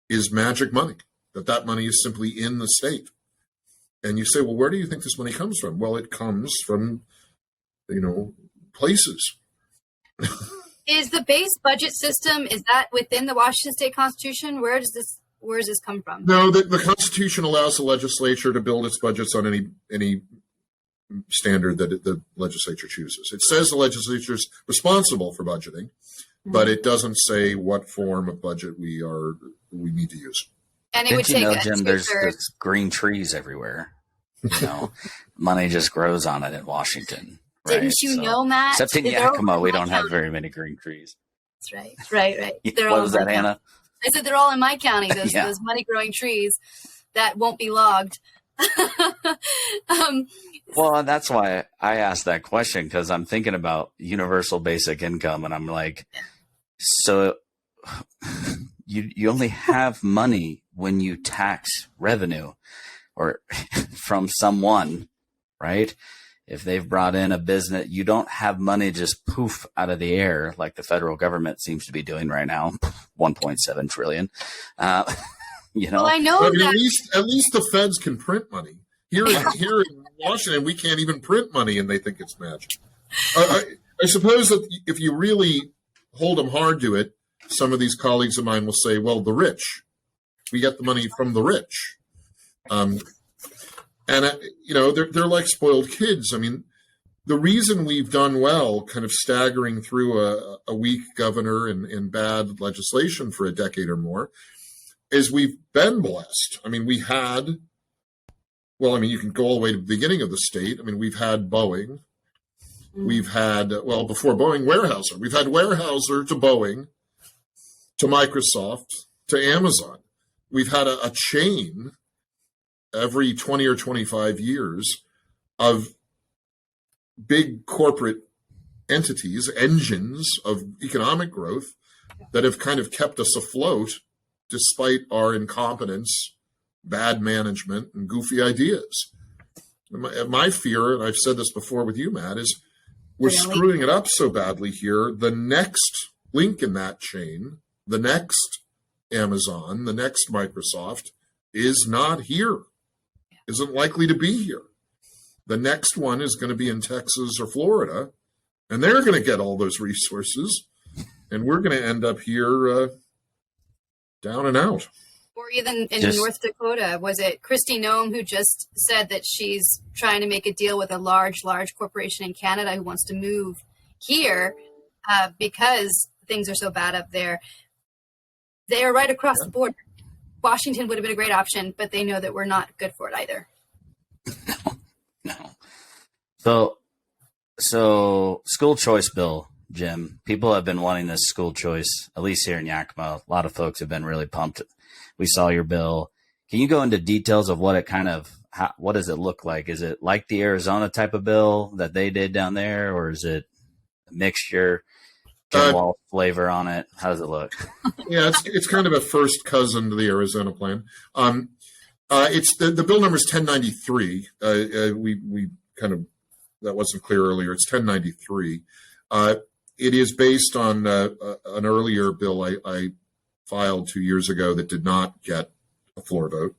is magic money, that money is simply in the state. And you say, well, where do you think this money comes from? Well, it comes from, places. Is the base budget system, is that within the Washington State Constitution? Where does this come from? No, the Constitution allows the legislature to build its budgets on any standard that the legislature chooses. It says the legislature is responsible for budgeting, but it doesn't say what form of budget we need to use. And it Didn't would you take know, a Jim, there's green trees everywhere. Money just grows on it in Washington. Right? Didn't you know, Matt? Except in Yakima, we don't have very many green trees. That's right. What was that, Hannah? I said they're all in my county, those money-growing trees that won't be logged. Well, that's why I asked that question, because I'm thinking about universal basic income, and I'm like, so you only have money when you tax revenue or from someone, right? If they've brought in a business, you don't have money just poof out of the air like the federal government seems to be doing right now, 1.7 trillion. Well, I know but that. At least the feds can print money. Here in Washington, we can't even print money, and they think it's magic. I suppose that if you really hold them hard to it, some of these colleagues of mine will say, well, the rich. We get the money from the rich. They're like spoiled kids. I mean, the reason we've done well kind of staggering through a weak governor and bad legislation for a decade or more is we've been blessed. I mean, you can go all the way to the beginning of the state. I mean, we've had Boeing. We've had, before Boeing, Weyerhaeuser. We've had Weyerhaeuser to Boeing, to Microsoft, to Amazon. We've had a chain every 20 or 25 years of big corporate entities, engines of economic growth that have kind of kept us afloat despite our incompetence, bad management, and goofy ideas. My fear, and I've said this before with you, Matt, is we're screwing it up so badly here. The next link in that chain, the next Amazon, the next Microsoft is not here, isn't likely to be here. The next one is going to be in Texas or Florida, and they're going to get all those resources, and we're going to end up here down and out. Or even in North Dakota, was it Kristi Noem who just said that she's trying to make a deal with a large corporation in Canada who wants to move here because things are so bad up there? They are right across the border. Washington would have been a great option, but they know that we're not good for it either. No. So school choice bill, Jim, people have been wanting this school choice, at least here in Yakima. A lot of folks have been really pumped. We saw your bill. Can you go into details of what it what does it look like? Is it like the Arizona type of bill that they did down there, or is it a mixture, Walsh flavor on it? How does it look? Yeah, it's kind of a first cousin to the Arizona plan. It's the bill number is 1093. We kind of, that wasn't clear earlier. It's 1093. It is based on an earlier bill I filed 2 years ago that did not get a floor vote.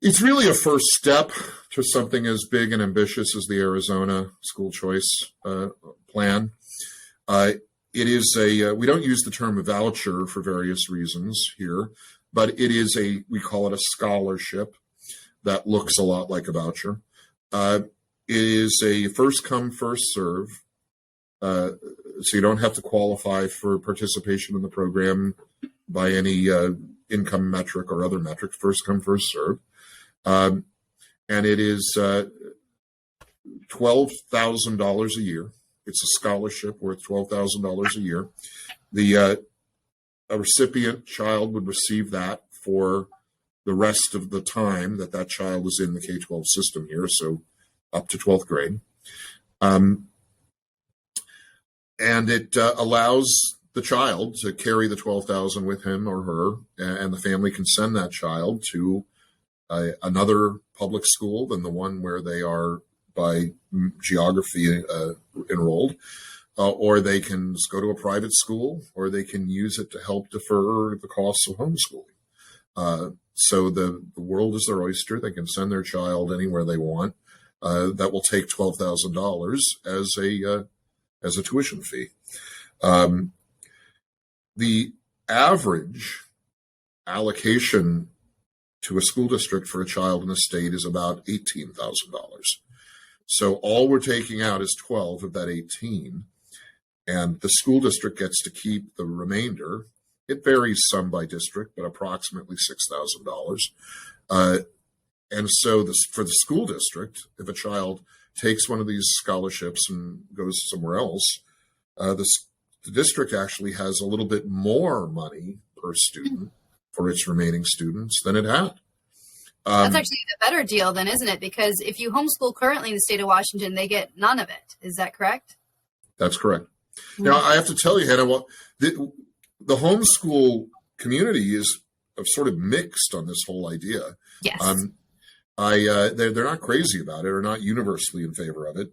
It's really a first step to something as big and ambitious as the Arizona school choice plan. It is we don't use the term voucher for various reasons here, but it is we call it a scholarship that looks a lot like a voucher. It is a first come, first serve. So you don't have to qualify for participation in the program by any income metric or other metric. First come, first serve. And it is $12,000 a year. It's a scholarship worth $12,000 a year. A recipient child would receive that for the rest of the time that child is in the K-12 system here, so up to 12th grade. And it allows the child to carry the $12,000 with him or her, and the family can send that child to another public school than the one where they are by geography enrolled. or they can go to a private school, or they can use it to help defer the costs of homeschooling. So the world is their oyster. They can send their child anywhere they want. That will take $12,000 as a tuition fee. The average allocation to a school district for a child in a state is about $18,000. So all we're taking out is 12 of that 18, and the school district gets to keep the remainder. It varies some by district, but approximately $6,000. And so for the school district, if a child takes one of these scholarships and goes somewhere else, the district actually has a little bit more money per student for its remaining students than it had. That's actually a better deal then, isn't it? Because if you homeschool currently in the state of Washington, they get none of it. Is that correct? That's correct. Now, I have to tell you, Hannah, the homeschool community is sort of mixed on this whole idea. Yes. They're not crazy about it, or not universally in favor of it.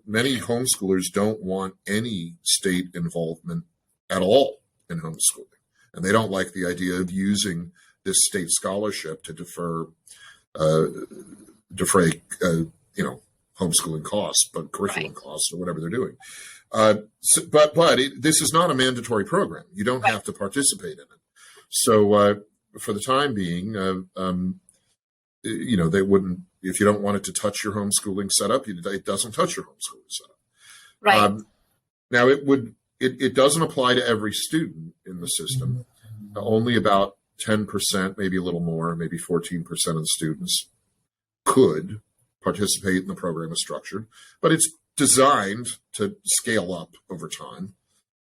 Many homeschoolers don't want any state involvement at all in homeschooling. And they don't like the idea of using this state scholarship to defray, homeschooling costs, but curriculum costs or whatever they're doing. This is not a mandatory program. You don't have to participate in it. So for the time being, they wouldn't, if you don't want it to touch your homeschooling setup, it doesn't touch your homeschooling setup. Right. Now it doesn't apply to every student in the system. Only about 10%, maybe a little more, maybe 14% of the students could participate in the program as structured, but it's designed to scale up over time.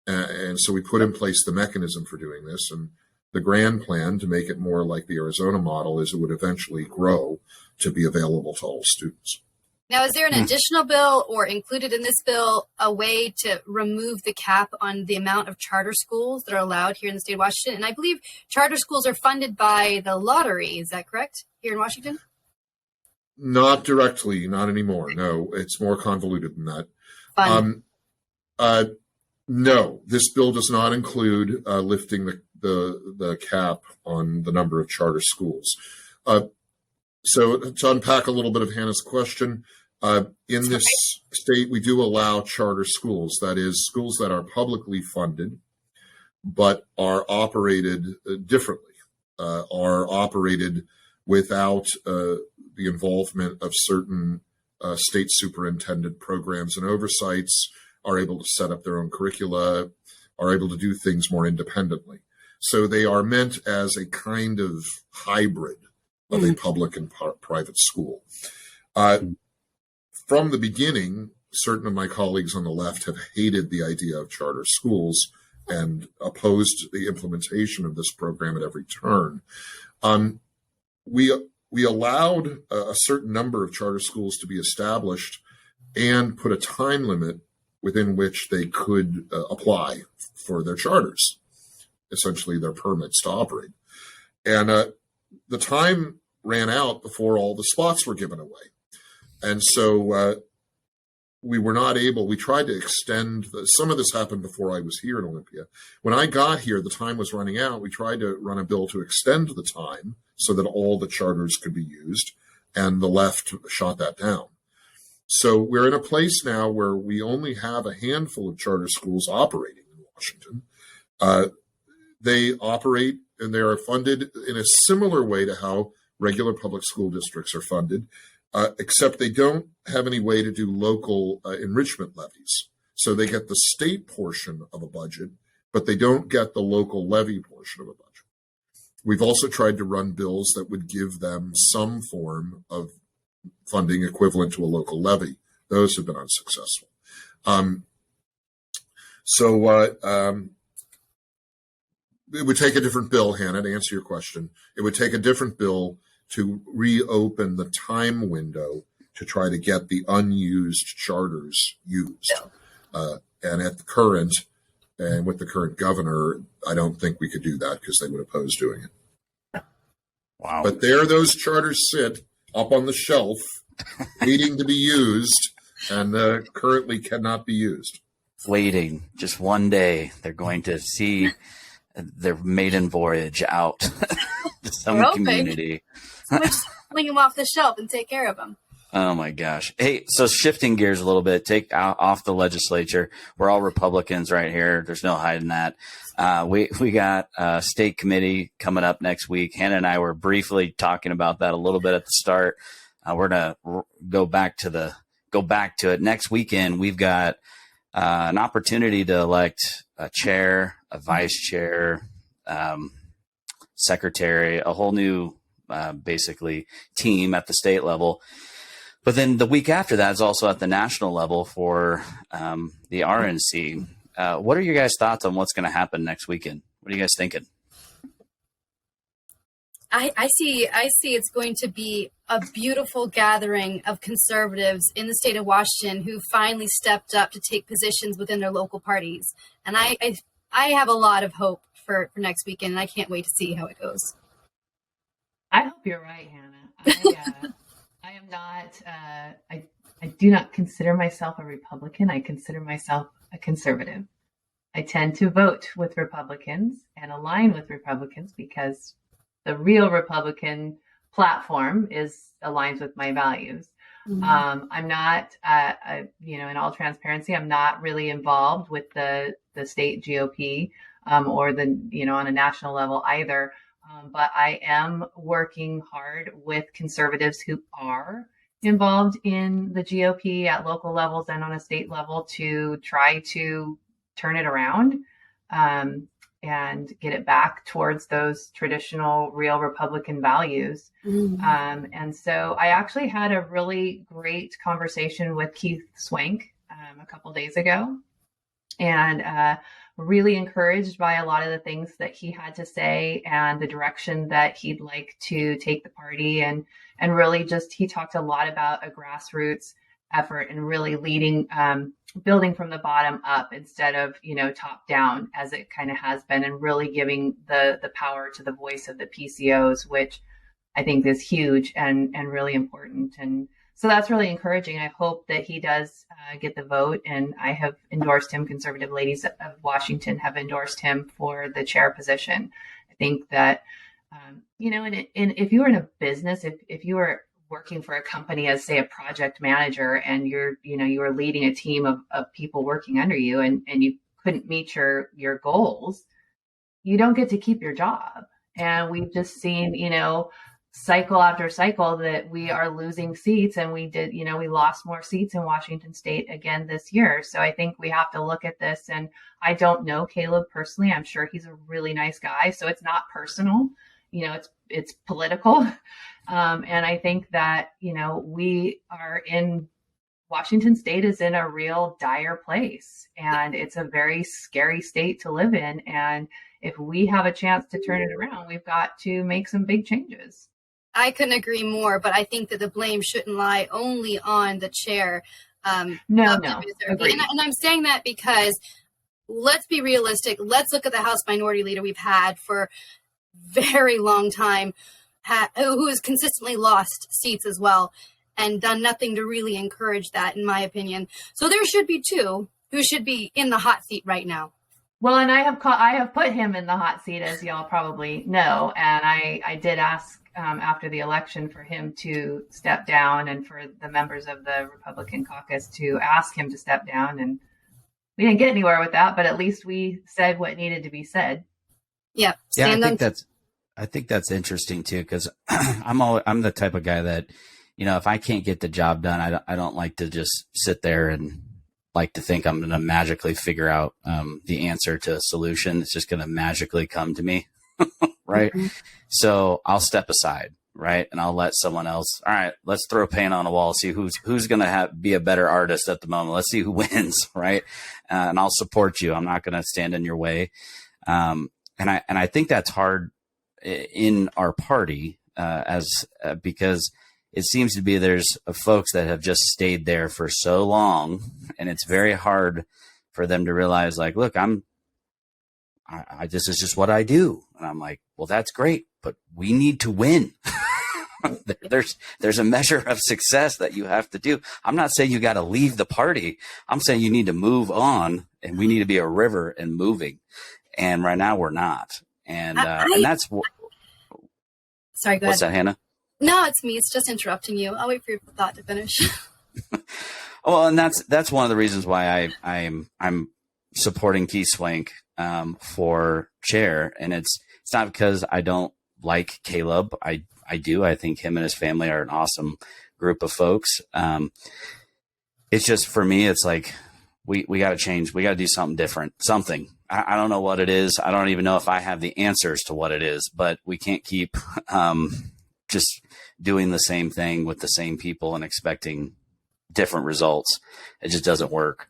And so we put in place the mechanism for doing this. And the grand plan to make it more like the Arizona model is it would eventually grow to be available to all students. Now, is there an additional bill or included in this bill a way to remove the cap on the amount of charter schools that are allowed here in the state of Washington? And I believe charter schools are funded by the lottery. Is that correct here in Washington? Not directly, not anymore. No, it's more convoluted than that. No, this bill does not include lifting the cap on the number of charter schools. So to unpack a little bit of Hannah's question, in this state, we do allow charter schools, that is, schools that are publicly funded, but are operated differently, are operated without the involvement of certain state superintendent programs and oversights, are able to set up their own curricula, are able to do things more independently. So they are meant as a kind of hybrid of a public and private school. From the beginning, certain of my colleagues on the left have hated the idea of charter schools and opposed the implementation of this program at every turn. We allowed a certain number of charter schools to be established and put a time limit within which they could apply for their charters, essentially their permits to operate. And the time ran out before all the spots were given away. And so we were not able, we tried to extend, some of this happened before I was here in Olympia. When I got here, the time was running out. We tried to run a bill to extend the time so that all the charters could be used, and the left shot that down. So we're in a place now where we only have a handful of charter schools operating in Washington. They operate and they are funded in a similar way to how regular public school districts are funded, except they don't have any way to do local enrichment levies. So they get the state portion of a budget, but they don't get the local levy portion of a budget. We've also tried to run bills that would give them some form of funding equivalent to a local levy. Those have been unsuccessful. It would take a different bill, Hannah, to answer your question. It would take a different bill to reopen the time window to try to get the unused charters used. And at the current, and with the current governor, I don't think we could do that because they would oppose doing it. Wow. But there those charters sit up on the shelf, waiting to be used, and currently cannot be used. waiting. Just one day, they're going to see their maiden voyage out to some community. Just fling them off the shelf and take care of them. Oh my gosh. Hey, so shifting gears a little bit, take off the legislature. We're all Republicans right here. There's no hiding that. We got a state committee coming up next week. Hannah and I were briefly talking about that a little bit at the start. We're going to go back to it. Next weekend, we've got an opportunity to elect a chair, a vice chair, secretary, a whole new basically team at the state level. But then the week after that is also at the national level for the RNC. What are your guys' thoughts on what's going to happen next weekend? What are you guys thinking? I see it's going to be a beautiful gathering of conservatives in the state of Washington who finally stepped up to take positions within their local parties. And I have a lot of hope for next weekend, and I can't wait to see how it goes. I hope you're right, Hannah. I am not, I do not consider myself a Republican. I consider myself a conservative. I tend to vote with Republicans and align with Republicans because the real Republican platform aligns with my values. Mm-hmm. I'm not, in all transparency, I'm not really involved with the state GOP or on a national level either. But I am working hard with conservatives who are involved in the GOP at local levels and on a state level to try to turn it around and get it back towards those traditional real Republican values. Mm-hmm. And so I actually had a really great conversation with Keith Swank a couple days ago, and really encouraged by a lot of the things that he had to say and the direction that he'd like to take the party. And really just, he talked a lot about a grassroots effort and really leading, building from the bottom up instead of, top down as it kind of has been, and really giving the power to the voice of the PCOs, which I think is huge and really important. And so that's really encouraging. I hope that he does get the vote, and I have endorsed him. Conservative Ladies of Washington have endorsed him for the chair position. I think that, and if you were in a business, if you were working for a company as, say, a project manager, and you were leading a team of people working under you, and you couldn't meet your goals, you don't get to keep your job. And we've just seen, cycle after cycle that we are losing seats, and we lost more seats in Washington state again this year. So I think we have to look at this, and I don't know Caleb personally. I'm sure he's a really nice guy. So it's not personal, it's political. And I think that, we are Washington state is in a real dire place, and it's a very scary state to live in. And if we have a chance to turn it around, we've got to make some big changes. I couldn't agree more, but I think that the blame shouldn't lie only on the chair. No. And I'm saying that because let's be realistic. Let's look at the House Minority Leader we've had for a very long time, who has consistently lost seats as well and done nothing to really encourage that, in my opinion. So there should be two who should be in the hot seat right now. Well, and I have put him in the hot seat, as y'all probably know, and I did ask after the election for him to step down, and for the members of the Republican caucus to ask him to step down, and we didn't get anywhere with that, but at least we said what needed to be said. Yeah, I think that's interesting too, because I'm the type of guy that, if I can't get the job done, I don't like to just sit there and like to think I'm going to magically figure out the answer to a solution. It's just going to magically come to me. Right. Mm-hmm. So I'll step aside. Right. And I'll let someone else. All right, let's throw paint on a wall. See who's going to be a better artist at the moment. Let's see who wins. Right. And I'll support you. I'm not going to stand in your way. And I think that's hard in our party because it seems to be there's folks that have just stayed there for so long, and it's very hard for them to realize, like, look, this is just what I do. And I'm like, well, that's great, but we need to win. there's a measure of success that you have to do. I'm not saying you got to leave the party. I'm saying you need to move on, and we need to be a river and moving. And right now we're not. And that's sorry, go what's ahead. that, Hannah? No, it's me. It's just interrupting you. I'll wait for your thought to finish. Well, and that's one of the reasons why I'm supporting Keith Swank for chair, and it's not because I don't like Caleb. I do. I think him and his family are an awesome group of folks. It's just, for me, it's like we got to change. We got to do something different. Something. I don't know what it is. I don't even know if I have the answers to what it is. But we can't keep just doing the same thing with the same people and expecting different results. It just doesn't work.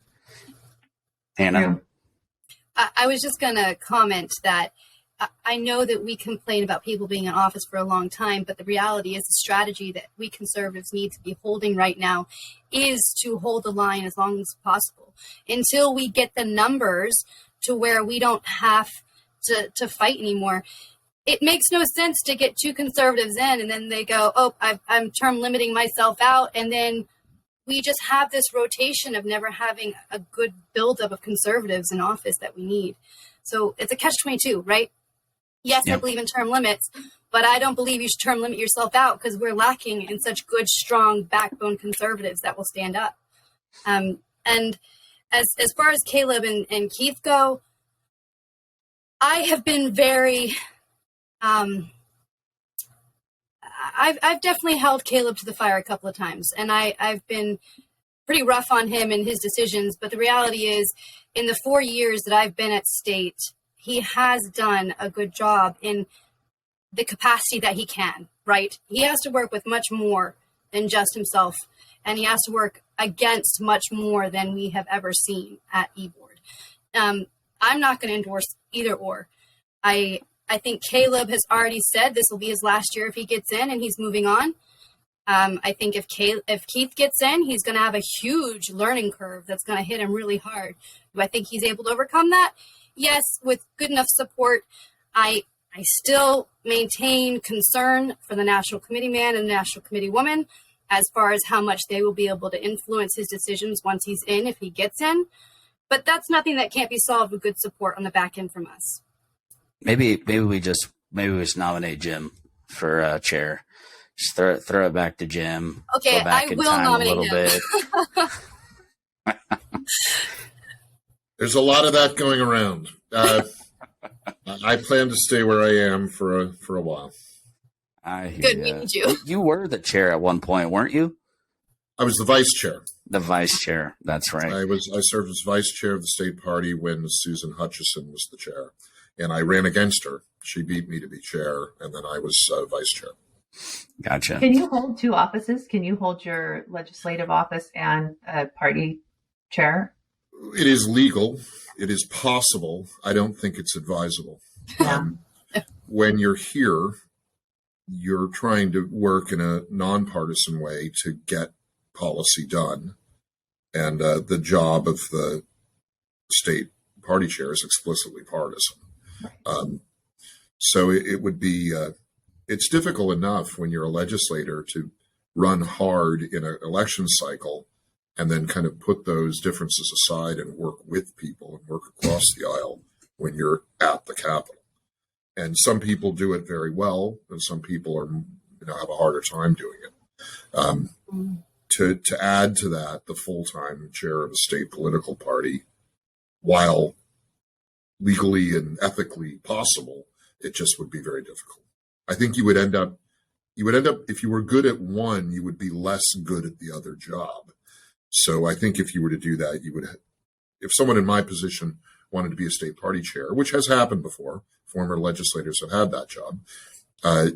Hannah? Yeah. I was just going to comment that I know that we complain about people being in office for a long time, but the reality is the strategy that we conservatives need to be holding right now is to hold the line as long as possible until we get the numbers to where we don't have to fight anymore. It makes no sense to get two conservatives in and then they go, oh, I'm term limiting myself out. And then we just have this rotation of never having a good buildup of conservatives in office that we need. So it's a catch-22, right? Yes, I believe in term limits, but I don't believe you should term limit yourself out because we're lacking in such good, strong backbone conservatives that will stand up. And as far as Caleb and Keith go, I have been very, I've definitely held Caleb to the fire a couple of times, and I've been pretty rough on him and his decisions. But the reality is, in the 4 years that I've been at state, he has done a good job in the capacity that he can, right? He has to work with much more than just himself, and he has to work against much more than we have ever seen at eBoard. I'm not going to endorse either or. I think Caleb has already said this will be his last year if he gets in and he's moving on. I think if Keith gets in, he's going to have a huge learning curve that's going to hit him really hard. Do I think he's able to overcome that? Yes, with good enough support. I still maintain concern for the National Committee man and the National Committee woman as far as how much they will be able to influence his decisions once he's in, if he gets in. But that's nothing that can't be solved with good support on the back end from us. Maybe we just nominate Jim for chair. Just throw it back to Jim. Okay, go back I in will time nominate a little him. bit. There's a lot of that going around. I plan to stay where I am for a while. I hear Good ya. meeting you. You were the chair at one point, weren't you? I was the vice chair. The vice chair. That's right. I served as vice chair of the state party when Susan Hutchison was the chair, and I ran against her. She beat me to be chair, and then I was vice chair. Gotcha. Can you hold two offices? Can you hold your legislative office and party chair? It is legal. It is possible. I don't think it's advisable. When you're here, you're trying to work in a nonpartisan way to get policy done. And the job of the state party chair is explicitly partisan. So it would be, it's difficult enough when you're a legislator to run hard in an election cycle and then kind of put those differences aside and work with people and work across the aisle when you're at the Capitol. And some people do it very well, and some people have a harder time doing it. To add to that, the full-time chair of a state political party, while legally and ethically possible, it just would be very difficult. I think you would end up, if you were good at one, you would be less good at the other job. So I think if you were to do that, if someone in my position wanted to be a state party chair, which has happened before, former legislators have had that job, I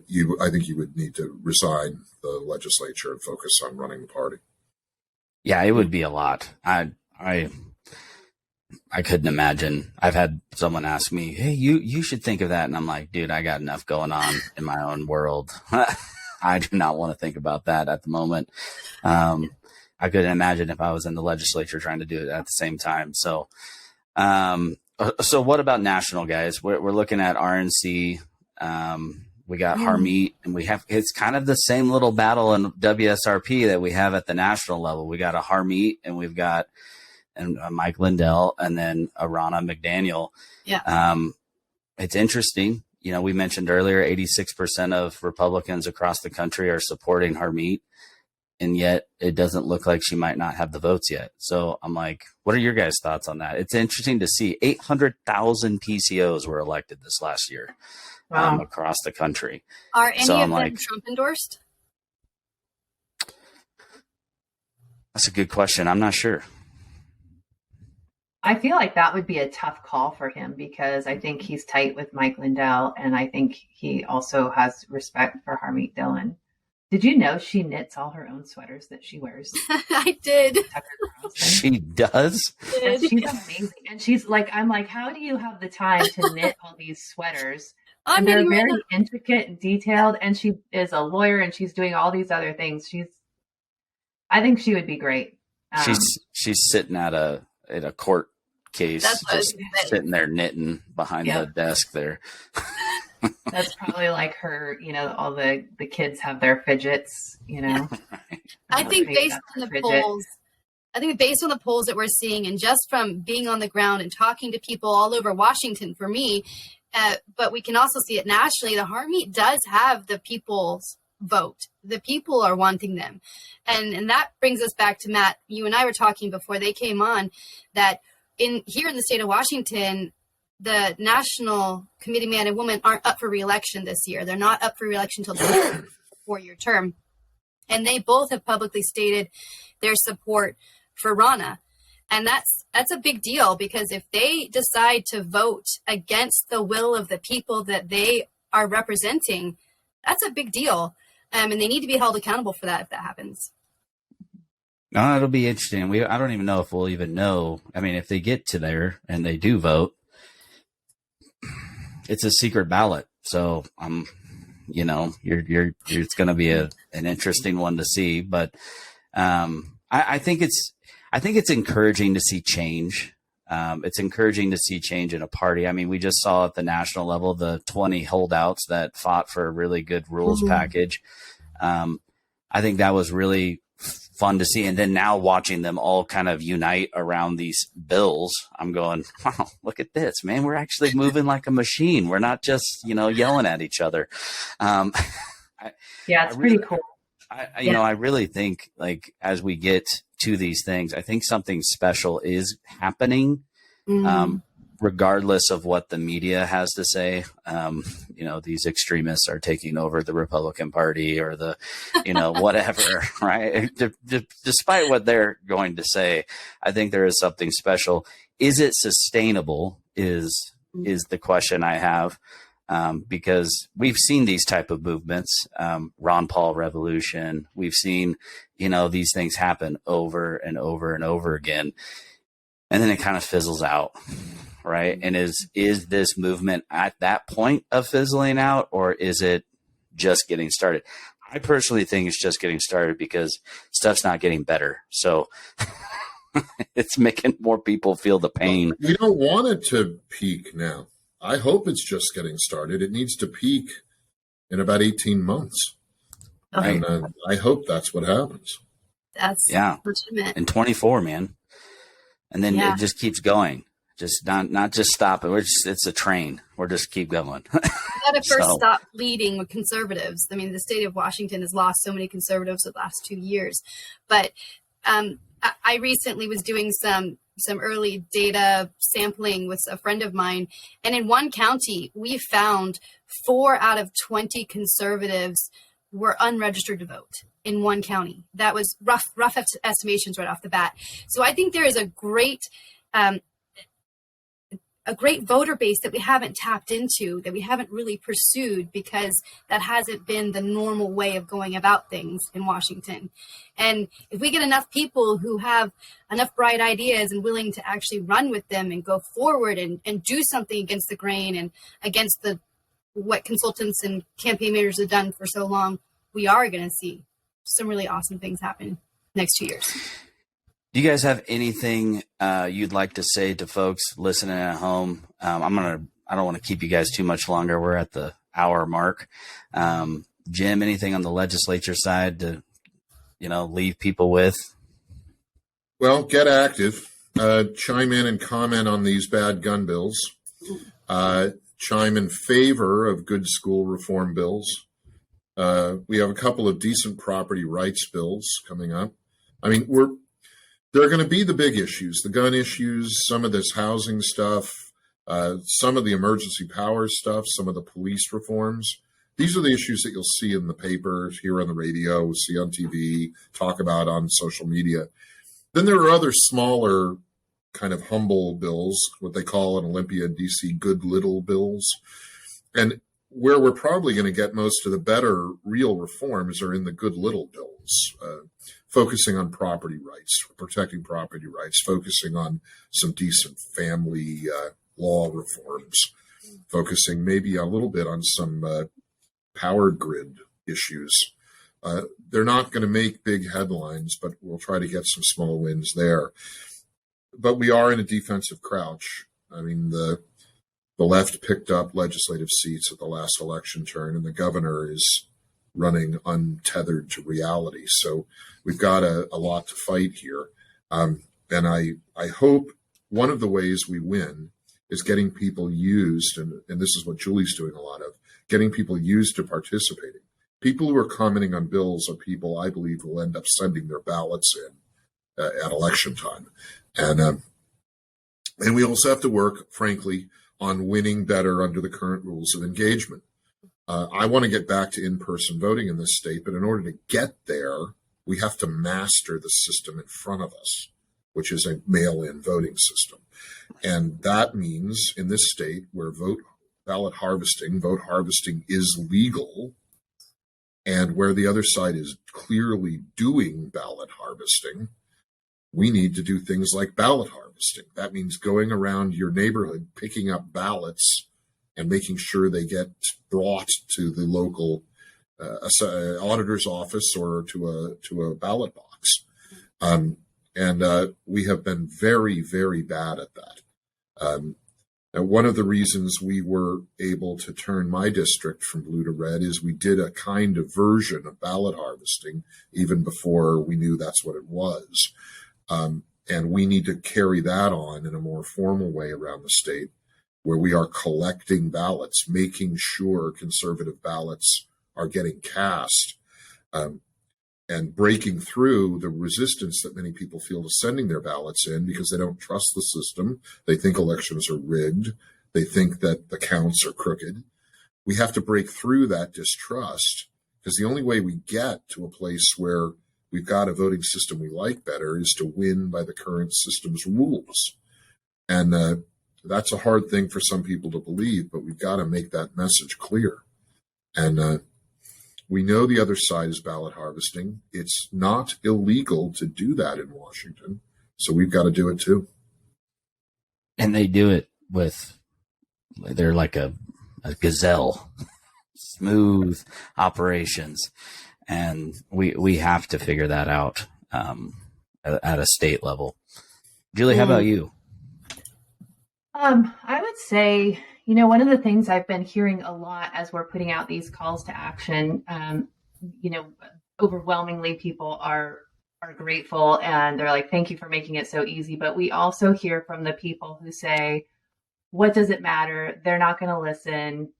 think you would need to resign the legislature and focus on running the party. Yeah, it would be a lot. I couldn't imagine. I've had someone ask me, hey, you should think of that. And I'm like, dude, I got enough going on in my own world. I do not want to think about that at the moment. I couldn't imagine if I was in the legislature trying to do it at the same time. So what about national, guys? We're looking at RNC. We got Harmeet, and it's kind of the same little battle in WSRP that we have at the national level. We got a Harmeet, and we've got Mike Lindell, and then a Ronna McDaniel. Yeah. It's interesting. We mentioned earlier, 86% of Republicans across the country are supporting Harmeet, and yet it doesn't look like she might not have the votes yet. So I'm like, what are your guys' thoughts on that? It's interesting to see 800,000 PCOs were elected this last year. Wow. Across the country. Are any of them Trump endorsed? That's a good question. I'm not sure. I feel like that would be a tough call for him because I think he's tight with Mike Lindell, and I think he also has respect for Harmeet Dillon. Did you know she knits all her own sweaters that she wears? I did. She does? And she's amazing. And she's like, I'm like, how do you have the time to knit all these sweaters? And they're very intricate and detailed. And she is a lawyer and she's doing all these other things. I think she would be great. She's sitting at a court case, just sitting there knitting behind the desk there. That's probably like her, all the kids have their fidgets, Right. I think based on the polls that we're seeing and just from being on the ground and talking to people all over Washington for me, but we can also see it nationally, the Harmeet does have the people's vote. The people are wanting them. And that brings us back to Matt, you and I were talking before they came on, that here in the state of Washington, the National Committee man and woman aren't up for re-election this year. They're not up for re-election until the 4-year term. And they both have publicly stated their support for Ronna. And that's a big deal because if they decide to vote against the will of the people that they are representing, that's a big deal. And they need to be held accountable for that if that happens. No, it'll be interesting. I don't even know if we'll even know. I mean, if they get to there and they do vote, it's a secret ballot. So it's going to be an interesting one to see. But I think it's encouraging to see change. It's encouraging to see change in a party. I mean, we just saw at the national level the 20 holdouts that fought for a really good rules package. I think that was really fun to see. And then now watching them all kind of unite around these bills, I'm going, wow, look at this, man. We're actually moving like a machine. We're not just, yelling at each other. It's pretty cool. I really think like as we get to these things, I think something special is happening, regardless of what the media has to say. These extremists are taking over the Republican Party or the, whatever, right? Despite what they're going to say, I think there is something special. Is it sustainable is the question I have. Because we've seen these type of movements, Ron Paul revolution. We've seen, these things happen over and over and over again. And then it kind of fizzles out. Right. And is this movement at that point of fizzling out, or is it just getting started? I personally think it's just getting started because stuff's not getting better. So it's making more people feel the pain. We don't want it to peak now. I hope it's just getting started. It needs to peak in about 18 months. Right. And I hope that's what happens. That's legitimate. In 24, man. And then it just keeps going. Just not just stopping. It's a train. We're just keep going. We got to first stop leading with conservatives. I mean, the state of Washington has lost so many conservatives the last 2 years. But I recently was doing some early data sampling with a friend of mine. And in one county, we found 4 out of 20 conservatives were unregistered to vote in one county. That was rough estimations right off the bat. So I think there is a great voter base that we haven't tapped into, that we haven't really pursued, because that hasn't been the normal way of going about things in Washington. And if we get enough people who have enough bright ideas and willing to actually run with them and go forward and do something against the grain and against what consultants and campaign managers have done for so long, we are going to see some really awesome things happen next 2 years. Do you guys have anything you'd like to say to folks listening at home? I don't want to keep you guys too much longer. We're at the hour mark. Jim, anything on the legislature side to, leave people with? Well, get active. Chime in and comment on these bad gun bills. Chime in favor of good school reform bills. We have a couple of decent property rights bills coming up. I mean, they're going to be the big issues, the gun issues, some of this housing stuff, some of the emergency powers stuff, some of the police reforms. These are the issues that you'll see in the paper, hear on the radio, see on TV, talk about on social media. Then there are other smaller kind of humble bills, what they call in Olympia and DC, good little bills. And where we're probably going to get most of the better real reforms are in the good little bills, focusing on property rights, protecting property rights, focusing on some decent family law reforms, focusing maybe a little bit on some power grid issues. They're not going to make big headlines, but we'll try to get some small wins there. But we are in a defensive crouch. I mean, the left picked up legislative seats at the last election turn, and the governor is running untethered to reality. So we've got a lot to fight here. And I hope one of the ways we win is getting people used, and this is what Julie's doing a lot of, getting people used to participating. People who are commenting on bills are people I believe will end up sending their ballots in at election time. And we also have to work, frankly, on winning better under the current rules of engagement. I want to get back to in-person voting in this state, but in order to get there, we have to master the system in front of us, which is a mail-in voting system. And that means in this state where vote harvesting is legal, and where the other side is clearly doing ballot harvesting, we need to do things like ballot harvesting. That means going around your neighborhood, picking up ballots and making sure they get brought to the local auditor's office or to a ballot box. And we have been very, very bad at that. And one of the reasons we were able to turn my district from blue to red is we did a kind of version of ballot harvesting even before we knew that's what it was. And we need to carry that on in a more formal way around the state, where we are collecting ballots, making sure conservative ballots are getting cast, and breaking through the resistance that many people feel to sending their ballots in because they don't trust the system. They think elections are rigged. They think that the counts are crooked. We have to break through that distrust, because the only way we get to a place where we've got a voting system we like better is to win by the current system's rules. And that's a hard thing for some people to believe, but we've got to make that message clear. And we know the other side is ballot harvesting. It's not illegal to do that in Washington, so we've got to do it too. And they do it they're like a gazelle, smooth operations. And we have to figure that out at a state level. Julie, how about you? I would say, one of the things I've been hearing a lot as we're putting out these calls to action, overwhelmingly people are grateful and they're like, thank you for making it so easy. But we also hear from the people who say, what does it matter? They're not going to listen.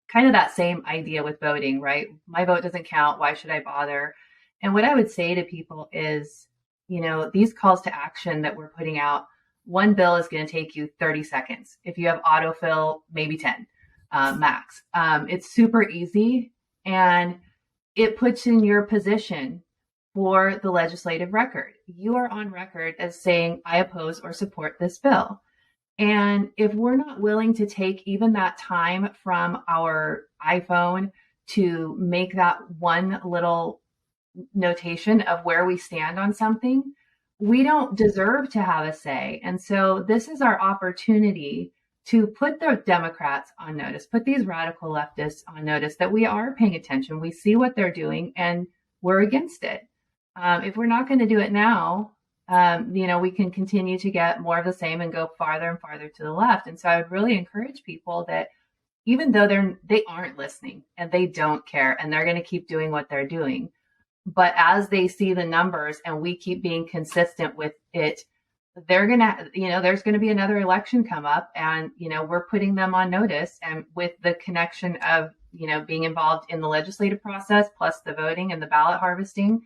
Kind of that same idea with voting, right? My vote doesn't count. Why should I bother? And what I would say to people is, these calls to action that we're putting out, one bill is going to take you 30 seconds. If you have autofill, maybe 10 max. It's super easy, and it puts in your position for the legislative record. You are on record as saying, I oppose or support this bill. And if we're not willing to take even that time from our iPhone to make that one little notation of where we stand on something, we don't deserve to have a say. And so this is our opportunity to put the Democrats on notice, put these radical leftists on notice that we are paying attention. We see what they're doing and we're against it. If we're not going to do it now, we can continue to get more of the same and go farther and farther to the left. And so I would really encourage people that, even though they aren't listening and they don't care and they're going to keep doing what they're doing. But as they see the numbers and we keep being consistent with it, they're going to, there's going to be another election come up, and, we're putting them on notice. And with the connection of, being involved in the legislative process, plus the voting and the ballot harvesting,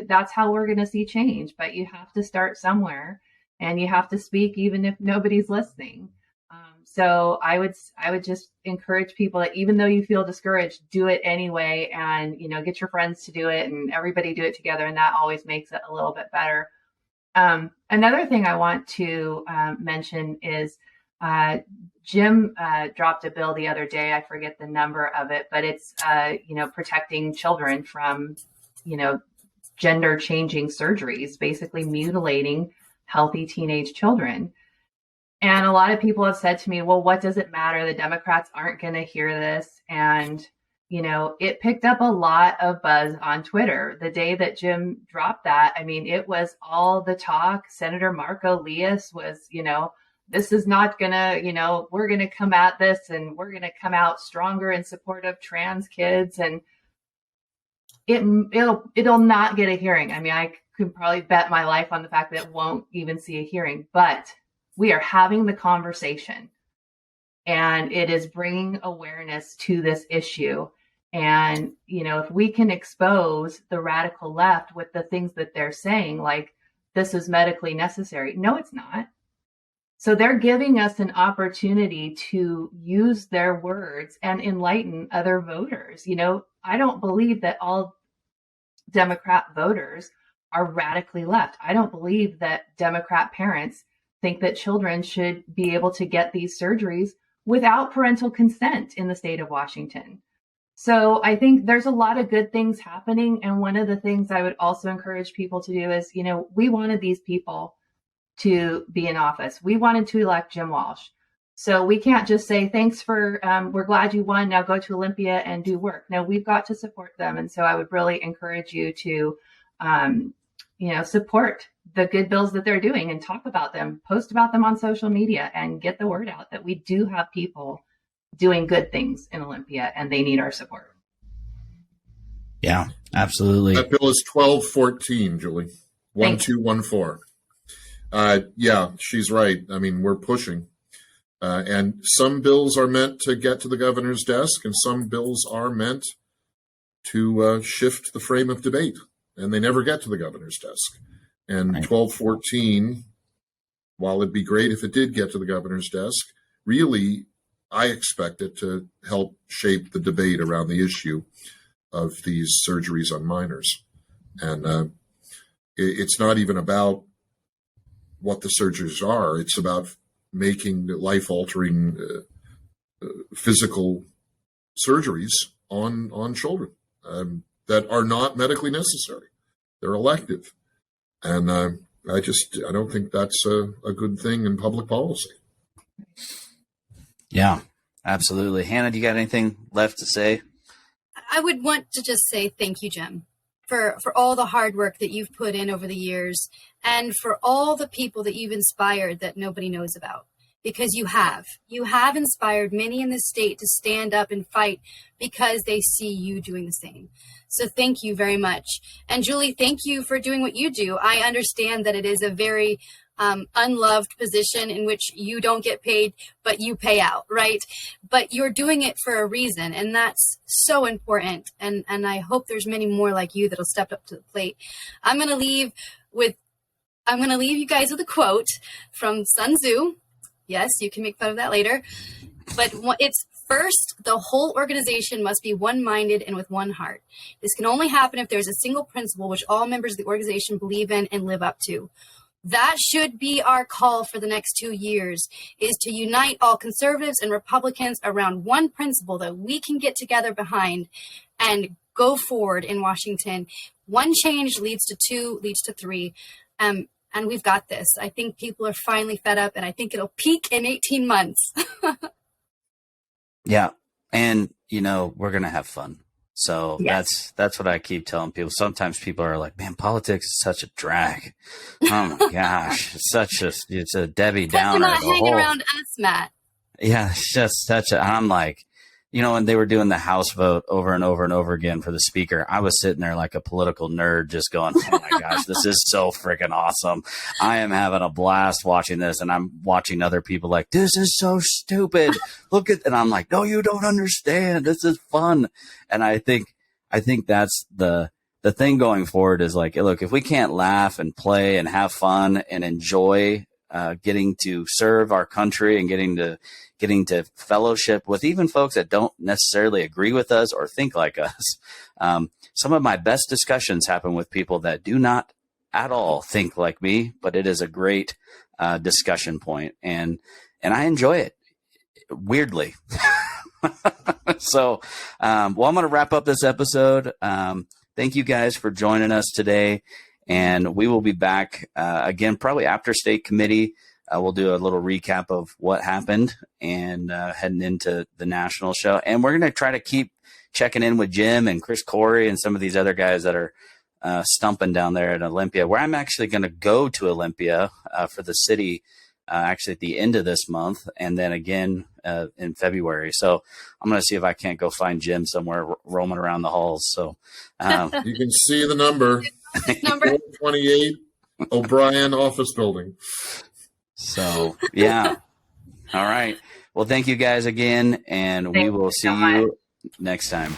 that's how we're going to see change. But you have to start somewhere, and you have to speak even if nobody's listening. So I would just encourage people that even though you feel discouraged, do it anyway, and, get your friends to do it and everybody do it together. And that always makes it a little bit better. Another thing I want to mention is Jim dropped a bill the other day. I forget the number of it, but it's, protecting children from, gender changing surgeries, basically mutilating healthy teenage children. And a lot of people have said to me, well, what does it matter? The Democrats aren't going to hear this. And, it picked up a lot of buzz on Twitter the day that Jim dropped that. I mean, it was all the talk. Senator Marco Elias was, this is not going to, we're going to come at this and we're going to come out stronger in support of trans kids. And it'll not get a hearing. I mean, I could probably bet my life on the fact that it won't even see a hearing, but we are having the conversation, and it is bringing awareness to this issue. And, if we can expose the radical left with the things that they're saying, like this is medically necessary. No, it's not. So they're giving us an opportunity to use their words and enlighten other voters. I don't believe that all Democrat voters are radically left. I don't believe that Democrat parents think that children should be able to get these surgeries without parental consent in the state of Washington. So I think there's a lot of good things happening. And one of the things I would also encourage people to do is, we wanted these people to be in office. We wanted to elect Jim Walsh. So we can't just say, thanks for, we're glad you won. Now go to Olympia and do work. No, we've got to support them. And so I would really encourage you to, support the good bills that they're doing and talk about them, post about them on social media, and get the word out that we do have people doing good things in Olympia and they need our support. Yeah, absolutely. That bill is 1214, Julie. 1214. Yeah, she's right. I mean, we're pushing. And some bills are meant to get to the governor's desk, and some bills are meant to shift the frame of debate, and they never get to the governor's desk. And 1214, while it'd be great if it did get to the governor's desk, really, I expect it to help shape the debate around the issue of these surgeries on minors. And it's not even about what the surgeries are. It's about making life-altering physical surgeries on children that are not medically necessary. They're elective. And I don't think that's a good thing in public policy. Yeah, absolutely. Hannah, do you got anything left to say? I would want to just say thank you, Jim, for all the hard work that you've put in over the years, and for all the people that you've inspired that nobody knows about. Because you have inspired many in this state to stand up and fight because they see you doing the same. So thank you very much. And Julie, thank you for doing what you do. I understand that it is a very unloved position in which you don't get paid, but you pay out, right? But you're doing it for a reason, and that's so important. And I hope there's many more like you that'll step up to the plate. I'm going to leave you guys with a quote from Sun Tzu. Yes, you can make fun of that later. But it's first, the whole organization must be one-minded and with one heart. This can only happen if there's a single principle which all members of the organization believe in and live up to. That should be our call for the next 2 years, is to unite all conservatives and Republicans around one principle that we can get together behind and go forward in Washington. One change leads to two, leads to three. And we've got this. I think people are finally fed up, and I think it'll peak in 18 months. Yeah. And, we're going to have fun. So yes. that's what I keep telling people. Sometimes people are like, man, politics is such a drag. Oh my gosh. It's a Debbie Downer. You're not hanging around us, Matt. Yeah, it's just I'm like, when they were doing the House vote over and over and over again for the speaker, I was sitting there like a political nerd just going, oh my gosh, this is so freaking awesome. I am having a blast watching this, and I'm watching other people like, this is so stupid. And I'm like, no, you don't understand. This is fun. And I think that's the thing going forward is like, look, if we can't laugh and play and have fun and enjoy getting to serve our country and getting to fellowship with even folks that don't necessarily agree with us or think like us. Some of my best discussions happen with people that do not at all think like me, but it is a great discussion point, and I enjoy it weirdly. So, I'm going to wrap up this episode. Thank you guys for joining us today. And we will be back again, probably after state committee. We'll do a little recap of what happened and heading into the national show. And we're going to try to keep checking in with Jim and Chris Corey and some of these other guys that are stumping down there at Olympia, where I'm actually going to go to Olympia for the city actually at the end of this month, and then again in February. So I'm going to see if I can't go find Jim somewhere roaming around the halls. So you can see the number. Number 28 O'Brien office building. So, yeah. All right. Well, thank you guys again, and we will see you next time.